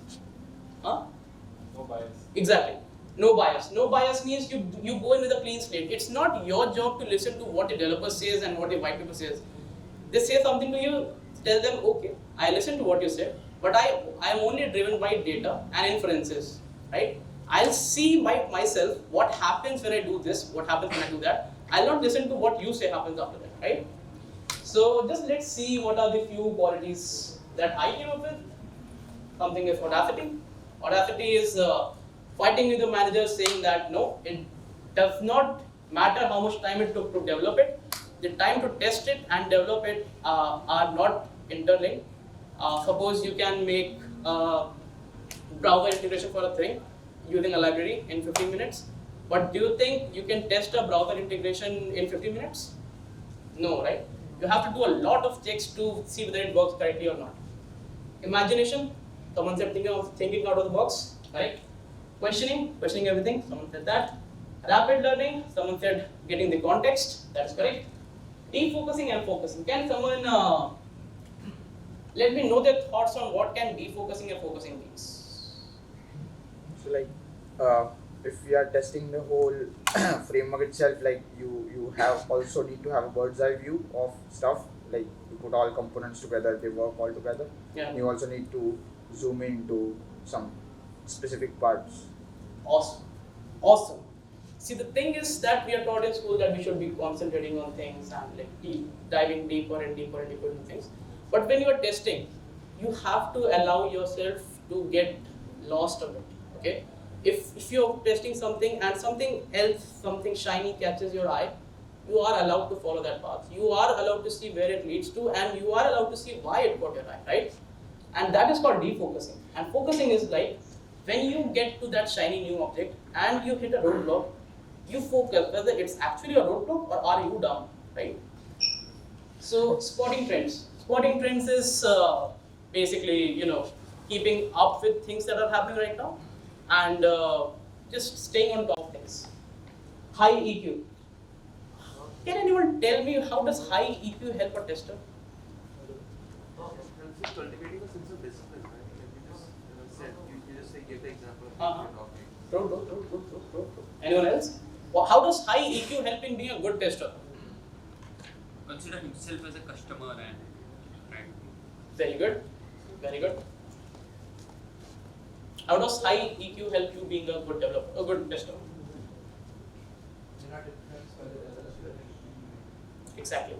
Huh? No bias. Exactly. No bias. No bias means you go in with a clean slate. It's not your job to listen to what the developer says and what the white paper says. They say something to you, tell them, okay, I listened to what you said, but I am only driven by data and inferences, right? I'll see by myself what happens when I do this, what happens when I do that. I'll not listen to what you say happens after that, right? So just let's see what are the few qualities that I came up with. Something is audacity. Audacity is fighting with the manager, saying that no, it does not matter how much time it took to develop it. The time to test it and develop it are not interlinked. Suppose you can make browser integration for a thing using a library in 15 minutes. But do you think you can test a browser integration in 15 minutes? No, right? You have to do a lot of checks to see whether it works correctly or not. Imagination, someone said thinking out of the box, right? Questioning everything, someone said that. Rapid learning, someone said getting the context, that's correct. Defocusing and focusing. Can someone let me know their thoughts on what can defocusing and focusing means? So if we are testing the whole framework itself, you have also need to have a bird's eye view of stuff, you put all components together, they work all together. Yeah. You also need to zoom into some specific parts. Awesome. See, the thing is that we are taught in school that we should be concentrating on things and diving deeper and deeper and deeper into things. But when you are testing, you have to allow yourself to get lost a bit. Okay? If you're testing something and something else, something shiny catches your eye, you are allowed to follow that path. You are allowed to see where it leads to, and you are allowed to see why it caught your eye, right? and that is called defocusing. And focusing is like when you get to that shiny new object and you hit a roadblock, you focus whether it's actually a roadblock or are you down, right? So spotting trends. Spotting trends is basically keeping up with things that are happening right now and just staying on top of things. High EQ. Can anyone tell me how does high EQ help a tester? Cultivating a sense of discipline, right? Like you just said, you just give the example of True. Anyone else? Well, how does high EQ help in being a good tester? Consider himself as a customer and right. Very good. Very good. How does high EQ help you being a good developer, a good tester? Exactly.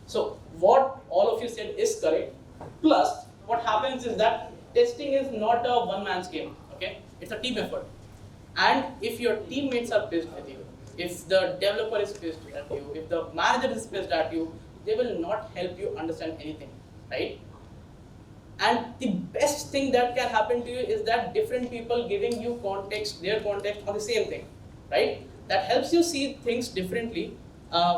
So what all of you said is correct. Plus, what happens is that testing is not a one-man's game. Okay, it's a team effort. And if your teammates are pissed with you, if the developer is pissed at you, if the manager is pissed at you, they will not help you understand anything, right? And the best thing that can happen to you is that different people giving you context, their context on the same thing, right? That helps you see things differently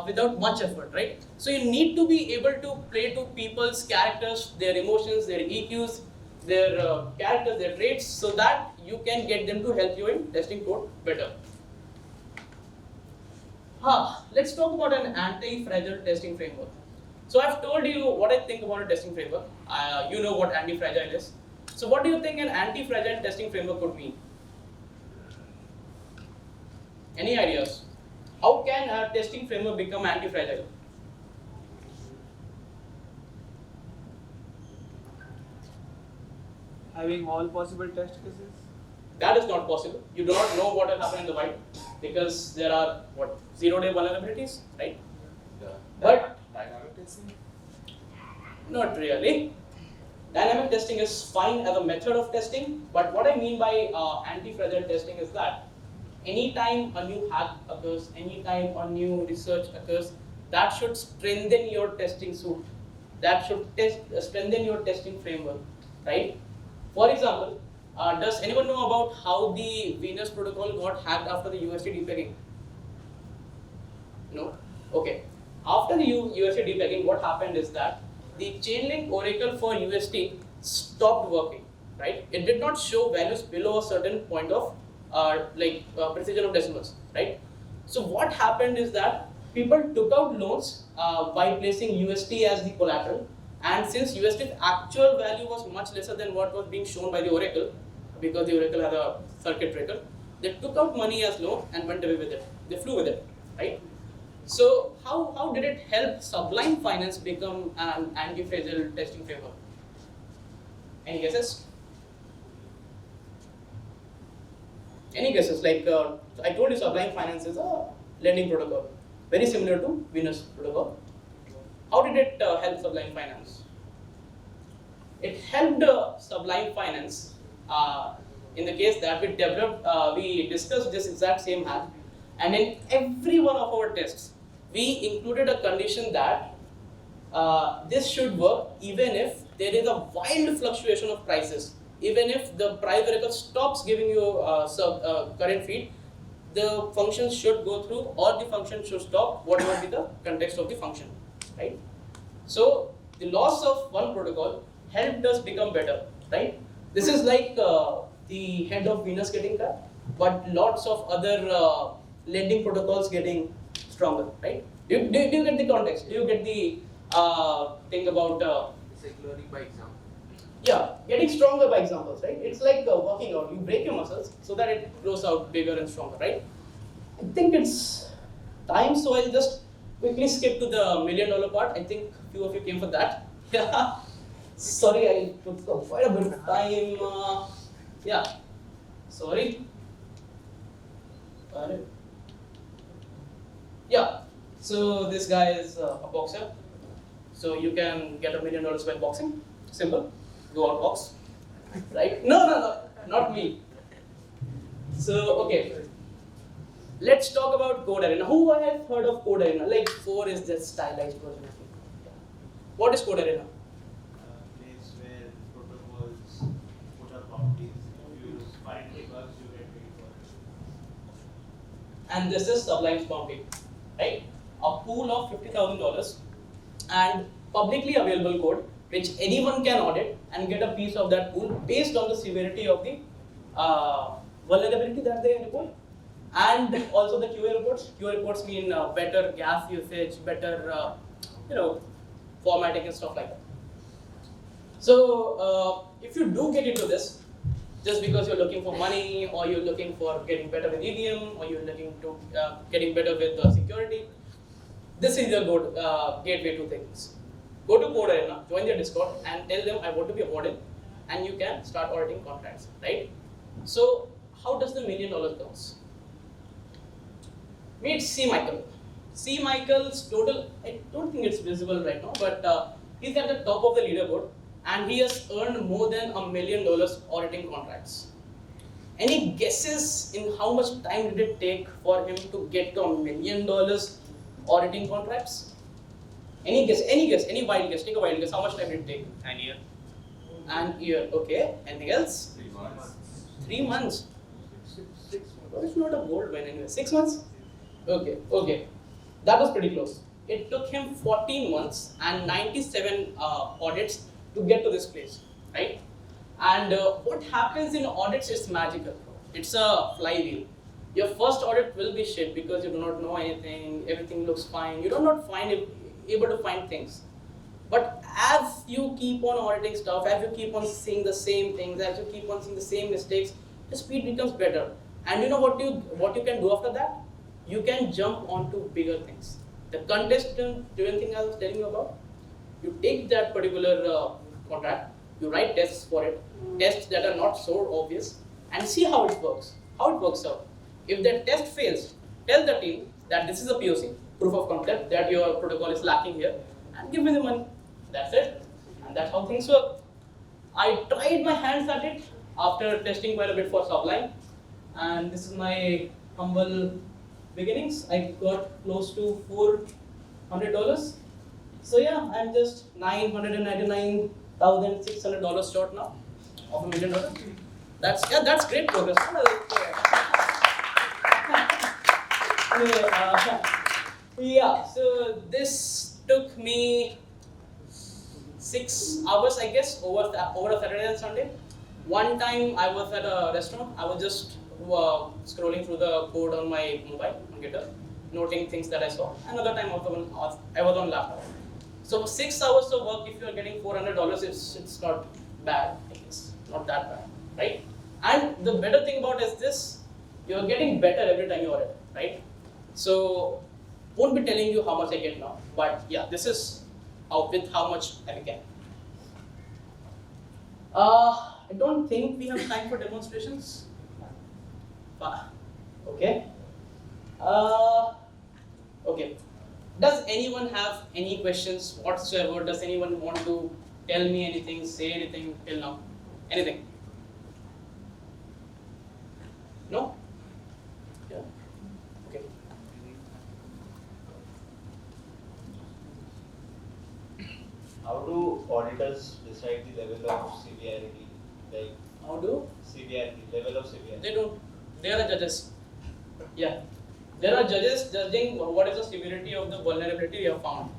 without much effort, right? So you need to be able to play to people's characters, their emotions, their EQs, their characters, their traits, so that you can get them to help you in testing code better. Let's talk about an anti-fragile testing framework. So I've told you what I think about a testing framework. You know what anti-fragile is. So what do you think an anti-fragile testing framework could mean? Any ideas? How can a testing framework become anti-fragile? Having all possible test cases? That is not possible. You do not know what will happen in the wild because there are 0-day vulnerabilities, right? But Dynamic testing? not really. Dynamic testing is fine as a method of testing, but what I mean by anti-fragile testing is that anytime a new hack occurs, anytime a new research occurs, that should strengthen your testing suite. That should strengthen your testing framework, right? For example, does anyone know about how the Venus protocol got hacked after the USD depegging? No? Okay. After the USD depegging, what happened is that the Chainlink Oracle for USD stopped working, right? It did not show values below a certain point of precision of decimals, right? So what happened is that people took out loans by placing USD as the collateral, and since USD's actual value was much lesser than what was being shown by the Oracle, because the Oracle had a circuit breaker, they took out money as loan and went away with it. They flew with it, right? So how did it help Sublime Finance become an anti-fragile testing framework? Any guesses? Any guesses? Like I told you, Sublime Finance is a lending protocol, very similar to Venus protocol. How did it help Sublime Finance? It helped Sublime Finance in the case that we developed, we discussed this exact same hack, and in every one of our tests, we included a condition that this should work even if there is a wild fluctuation of prices. Even if the price record stops giving you current feed, the function should go through or the function should stop, whatever be the context of the function, right? So the loss of one protocol helped us become better, right? This is like the head of Venus getting cut, but lots of other lending protocols getting stronger, right? Do you get the context? Do you get the thing about It's like learning by example. yeah, getting stronger by examples, right? It's like working out. You break your muscles so that it grows out bigger and stronger, right? I think it's time, so I'll just quickly skip to the $1 million part. I think few of you came for that. Yeah. Sorry, I took quite a bit of time. Yeah. Sorry. Yeah. So this guy is a boxer. So you can get $1 million by boxing. Simple. Go out box. Right? No, not me. So okay. Let's talk about Code Arena. Who has heard of Code Arena? Like 4 is the stylized version of it. What is Code Arena? Place where protocols and this is Sublime's bounty, right? A pool of $50,000 and publicly available code which anyone can audit and get a piece of that pool based on the severity of the vulnerability that they report. And also the QA reports. QA reports mean better gas usage, better formatting and stuff like that. So if you do get into this, just because you're looking for money, or you're looking for getting better with EVM, or you're looking to getting better with security, this is a good gateway to things. Go to Code Arena, join their Discord, and tell them I want to be a model, and you can start auditing contracts, right? So how does the $1 million comes? Meet C. Michael. C. Michael's total, I don't think it's visible right now, but he's at the top of the leaderboard, and he has earned more than $1 million auditing contracts. Any guesses in how much time did it take for him to get to $1 million auditing contracts? Any guess, any wild guess, take a wild guess, how much time did it take? An year. An year, okay. Anything else? 3 months. 3 months. 6 months. It's not a gold mine anyway. 6 months? Okay. That was pretty close. It took him 14 months and 97 audits to get to this place, right? And what happens in audits is magical. It's a flywheel. Your first audit will be shit because you do not know anything, everything looks fine, you do not able to find things. But as you keep on auditing stuff, as you keep on seeing the same things, as you keep on seeing the same mistakes, the speed becomes better. And you know what you can do after that? You can jump onto bigger things. The contestant-driven thing I was telling you about, you take that particular contract, you write tests for it, tests that are not so obvious, and see how it works out. If the test fails, tell the team that this is a POC, proof of concept, that your protocol is lacking here, and give me the money. That's it. And that's how things work. I tried my hands at it after testing quite a bit for Sublime, and this is my humble beginnings. I got close to $400. So yeah, I'm just $999,600 short now of $1 million. That's great progress. So this took me 6 hours, I guess, over a Saturday and Sunday. One time I was at a restaurant. I was just scrolling through the code on my mobile, on GitHub, noting things that I saw. Another time I was on laptop. So 6 hours of work, if you are getting $400, it's not bad. It's not that bad, right? And the better thing about is this: you are getting better every time you audit, right? So won't be telling you how much I get now, but yeah, this is with how much I can. I don't think we have time for demonstrations. Okay. Okay. Does anyone have any questions whatsoever? Does anyone want to tell me anything, say anything till now? Anything? No? Yeah. Okay. How do auditors decide the level of severity? Like how do? Severity, level of severity. They don't. They are the judges. Yeah. There are judges judging what is the severity of the vulnerability you have found,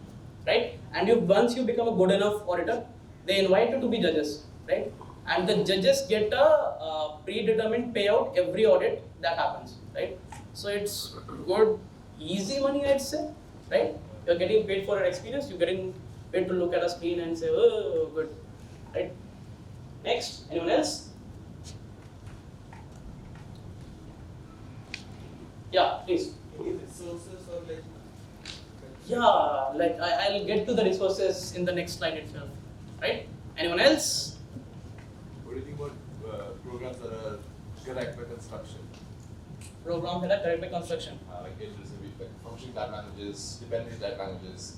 right? And once you become a good enough auditor, they invite you to be judges, right? And the judges get a predetermined payout every audit that happens, right? So it's good, easy money, I'd say, right? You're getting paid for your experience. You're getting paid to look at a screen and say, oh, good, right? Next, anyone else? Yeah, please. Any resources or like? Yeah, like I'll get to the resources in the next slide itself, right? Anyone else? What do you think about programs that are correct by construction? Programs that are correct by construction. Like agents can be like function type managers, dependency type managers.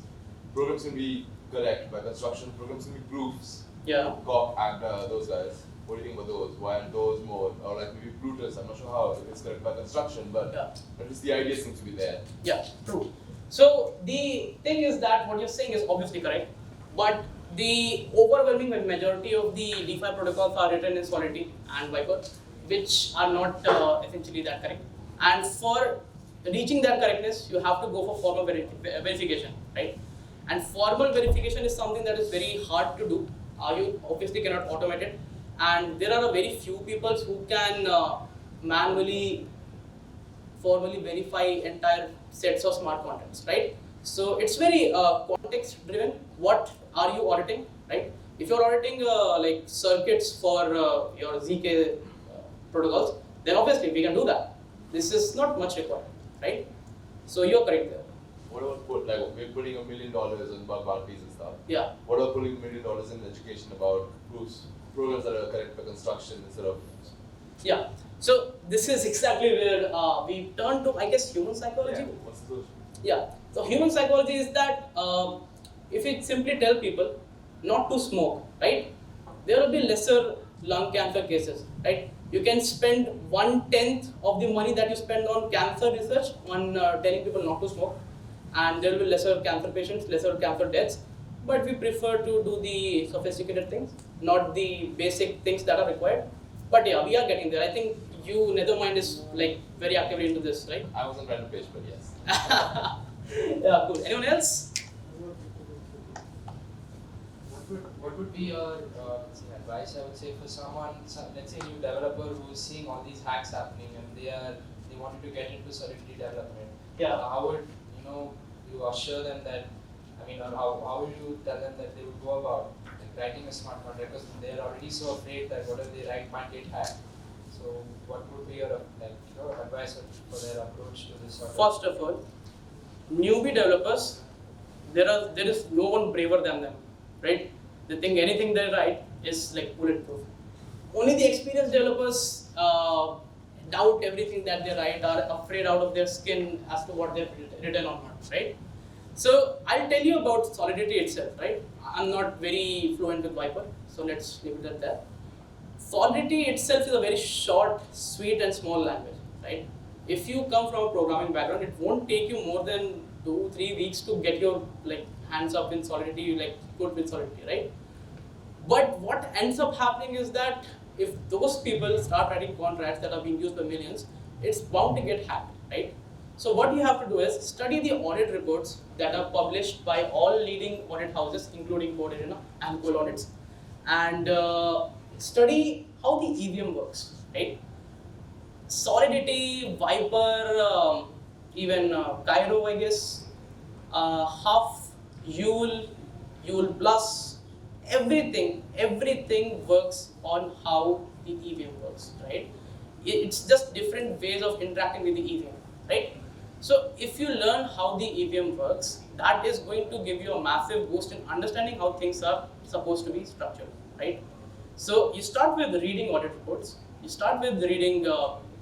Programs can be correct by construction. Programs can be proofs. Yeah. Cop and those guys. What do you think about those? Why aren't those more? Or like maybe Brutus, I'm not sure how it's correct by construction, but at least the idea seems to be there. Yeah, true. So the thing is that what you're saying is obviously correct, but the overwhelming majority of the DeFi protocols are written in Solidity and Viper, which are not essentially that correct. And for reaching that correctness, you have to go for formal verification, right? And formal verification is something that is very hard to do. You obviously cannot automate it, and there are very few people who can manually, formally verify entire sets of smart contracts, right? So it's very context driven. What are you auditing, right? If you're auditing like circuits for your ZK protocols, then obviously we can do that. This is not much required, right? So you're correct there. What about we're putting $1 million in bug bounties and stuff? Yeah. What about putting $1 million in education about programs that are correct for construction instead of? Yeah. So this is exactly where we turn to, I guess, human psychology. Yeah. What's the solution? Yeah. So human psychology is that if you simply tell people not to smoke, right, there will be lesser lung cancer cases, right? You can spend 1/10 of the money that you spend on cancer research on telling people not to smoke, and there will be lesser cancer patients, lesser cancer deaths. But we prefer to do the sophisticated things, not the basic things that are required. But yeah, we are getting there. I think you, Nethermind, is like very actively into this, right? I wasn't trying to pitch, but yes. Yeah, cool. Anyone else? What would be your advice, I would say, for someone, let's say a new developer who is seeing all these hacks happening and they wanted to get into solidity development? Yeah. How would you assure them that, or how would you tell them that they would go about writing a smart contract, because they are already so afraid that whatever they write might get hacked? So what would be your advice for their approach to this sort of? First of all, newbie developers, there is no one braver than them, right? They think anything they write is like bulletproof. Only the experienced developers doubt everything that they write, are afraid out of their skin as to what they've written or not, right? So I'll tell you about Solidity itself, right? I'm not very fluent with Viper, so let's leave it at that. Solidity itself is a very short, sweet and small language, right? If you come from a programming background, it won't take you more than 2-3 weeks to get your hands up in Solidity, good with Solidity, right? But what ends up happening is that if those people start writing contracts that are being used by millions, it's bound to get hacked, right? So what you have to do is study the audit reports that are published by all leading audit houses, including Code Arena and Cool Audits, and study how the EVM works, right? Solidity, Viper, even Cairo, I guess, Huff, Yule Plus, everything works on how the EVM works, right? It's just different ways of interacting with the EVM, right? So if you learn how the EVM works, that is going to give you a massive boost in understanding how things are supposed to be structured, right? So you start with reading audit reports, you start with reading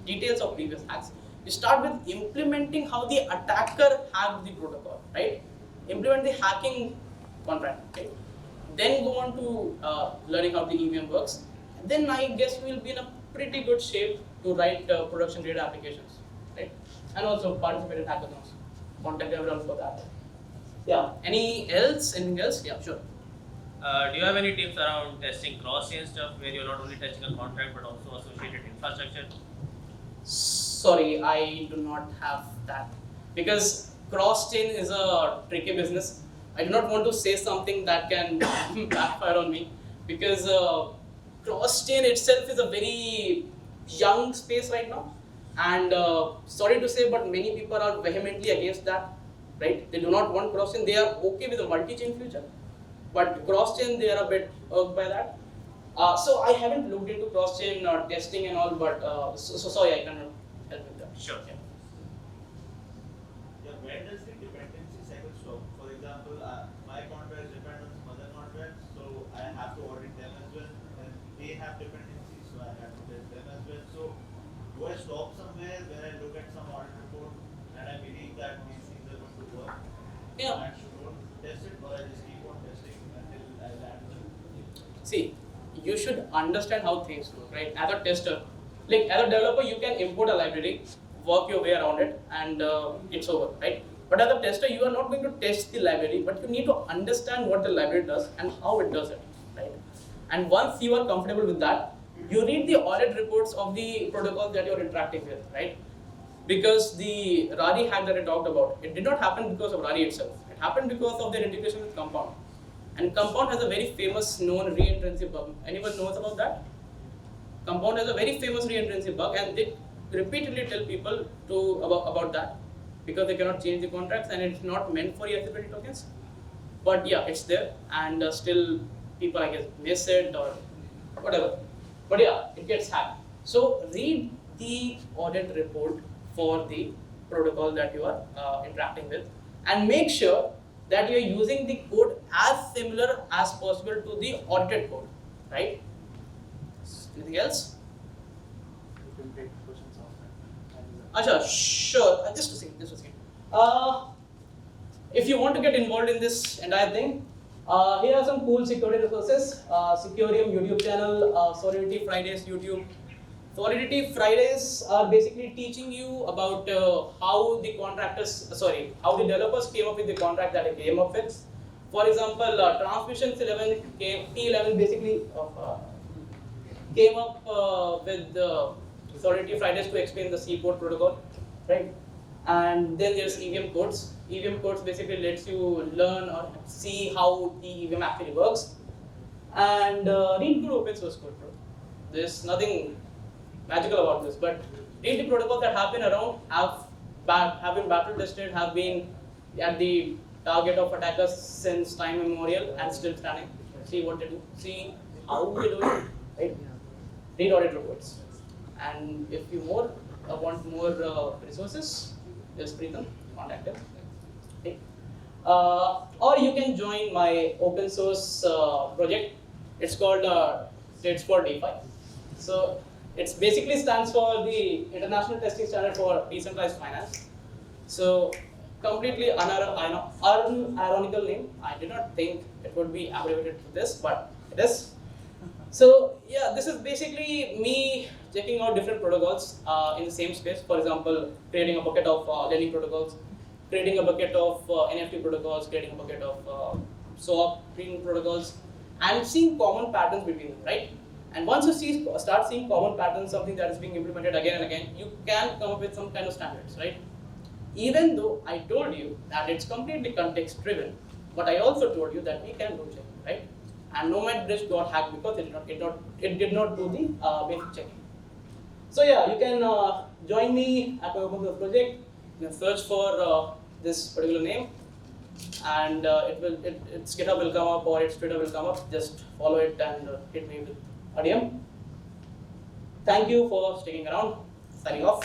details of previous hacks, you start with implementing how the attacker hacked the protocol, right? Implement the hacking contract, right? Then go on to learning how the EVM works. Then I guess we will be in a pretty good shape to write production grade applications, right? And also participate in hackathons. Contact everyone for that. Yeah. Anything else? Yeah, sure. Do you have any tips around testing cross-chain stuff where you're not only testing a contract but also associated infrastructure? Sorry, I do not have that, because cross-chain is a tricky business. I do not want to say something that can backfire on me, because cross-chain itself is a very young space right now, and sorry to say, but many people are vehemently against that, right? They do not want cross-chain. They are okay with a multi-chain future, but cross-chain, they are a bit irked by that. So I haven't looked into cross-chain testing and all, but so sorry, I cannot help with that. Sure. Yeah, where does the dependency cycle stop? For example, my contracts depend on some other contracts, so I have to audit them as well, and they have dependencies, so I have to test them as well. So do I stop somewhere where I look at some audit report and I believe that these things are going to work? Yeah. And should not test it, or I just keep on testing until I land on it? See, you should understand how things work, right? As a tester, as a developer, you can import a library, work your way around it, and it's over, right? But as a tester, you are not going to test the library, but you need to understand what the library does and how it does it, right? And once you are comfortable with that, you read the audit reports of the protocols that you're interacting with, right? because the RARI hack that I talked about, it did not happen because of RARI itself. It happened because of their integration with Compound. And Compound has a very famous known re-entrancy bug. Anyone knows about that? Compound has a very famous re-entrancy bug, and they repeatedly tell people about that because they cannot change the contracts and it's not meant for ERC20 tokens. But yeah, it's there, and still people, I guess, miss it or whatever. But yeah, it gets hacked. So read the audit report for the protocol that you are interacting with, and make sure that you are using the code as similar as possible to the audited code, right? Anything else? You can take questions offline. Asha, sure. Just a second. If you want to get involved in this entire thing, here are some cool security resources. Securium YouTube channel, Solidity Fridays YouTube. Solidity Fridays are basically teaching you about how the developers came up with the contract that they came up with. For example, Transmissions 11 T11 basically came up with Solidity Fridays to explain the C port protocol, right? And then there's EVM codes. EVM codes basically lets you learn or see how the EVM actually works. And read good open source code, bro. There's nothing magical about this, but read the protocols that have been around, have been battle tested, have been at the target of attackers since time immemorial and still standing. See what they do, see how they do it, right? Read audit reports. And if you want more resources, just Preetham, contact him. Okay. Or you can join my open source project. It's called States for DeFi. So it basically stands for the International Testing Standard for Decentralized Finance. So completely unironical name. I did not think it would be abbreviated to this, but it is. So yeah, this is basically me checking out different protocols in the same space. For example, creating a bucket of lending protocols, creating a bucket of NFT protocols, creating a bucket of swap trading protocols, and seeing common patterns between them, right? And once you start seeing common patterns, something that is being implemented again and again, you can come up with some kind of standards, right? Even though I told you that it's completely context driven, but I also told you that we can do checking, right? And Nomad Bridge got hacked because it did not do the basic checking. So yeah, you can join me at my open source project. You can search for this particular name, and its GitHub will come up or its Twitter will come up. Just follow it and hit me with a DM. Thank you for sticking around. Signing off.